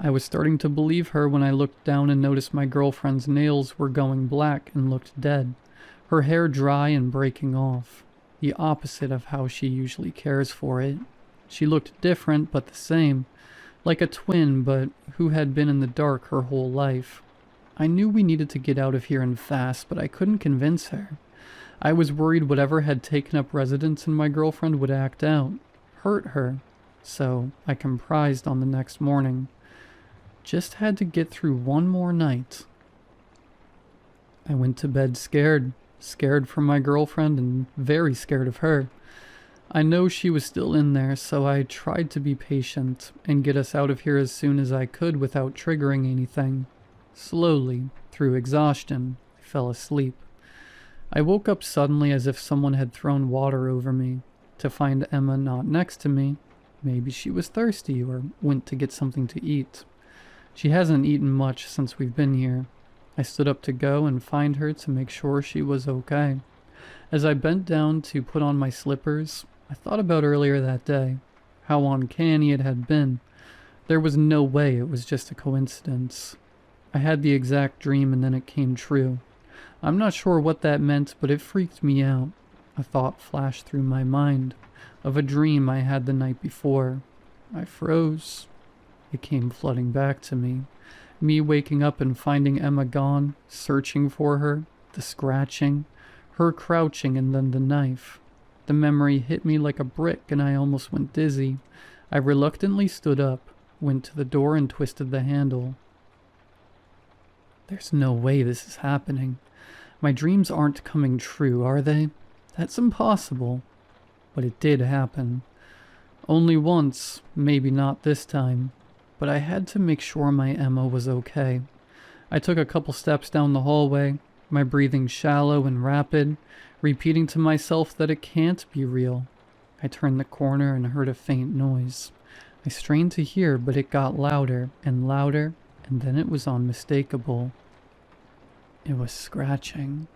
I was starting to believe her when I looked down and noticed my girlfriend's nails were going black and looked dead, her hair dry and breaking off, the opposite of how she usually cares for it. She looked different but the same, like a twin but who had been in the dark her whole life. I knew we needed to get out of here and fast, but I couldn't convince her. I was worried whatever had taken up residence in my girlfriend would act out, hurt her, so I comprised on the next morning. Just had to get through one more night. I went to bed scared for my girlfriend and very scared of her. I know she was still in there, so I tried to be patient and get us out of here as soon as I could without triggering anything. Slowly, through exhaustion, I fell asleep. I woke up suddenly as if someone had thrown water over me, to find Emma not next to me. Maybe she was thirsty or went to get something to eat. She hasn't eaten much since we've been here. I stood up to go and find her to make sure she was okay. As I bent down to put on my slippers, I thought about earlier that day, how uncanny it had been. There was no way it was just a coincidence. I had the exact dream and then it came true. I'm not sure what that meant, but it freaked me out. A thought flashed through my mind of a dream I had the night before. I froze. It came flooding back to me. Me waking up and finding Emma gone, searching for her, the scratching, her crouching, and then the knife. The memory hit me like a brick and I almost went dizzy. I reluctantly stood up, went to the door and twisted the handle. There's no way this is happening. My dreams aren't coming true, are they? That's impossible. But it did happen. Only once, maybe not this time. But I had to make sure my Emma was okay. I took a couple steps down the hallway, my breathing shallow and rapid, repeating to myself that it can't be real. I turned the corner and heard a faint noise. I strained to hear, but it got louder, and then it was unmistakable. It was scratching.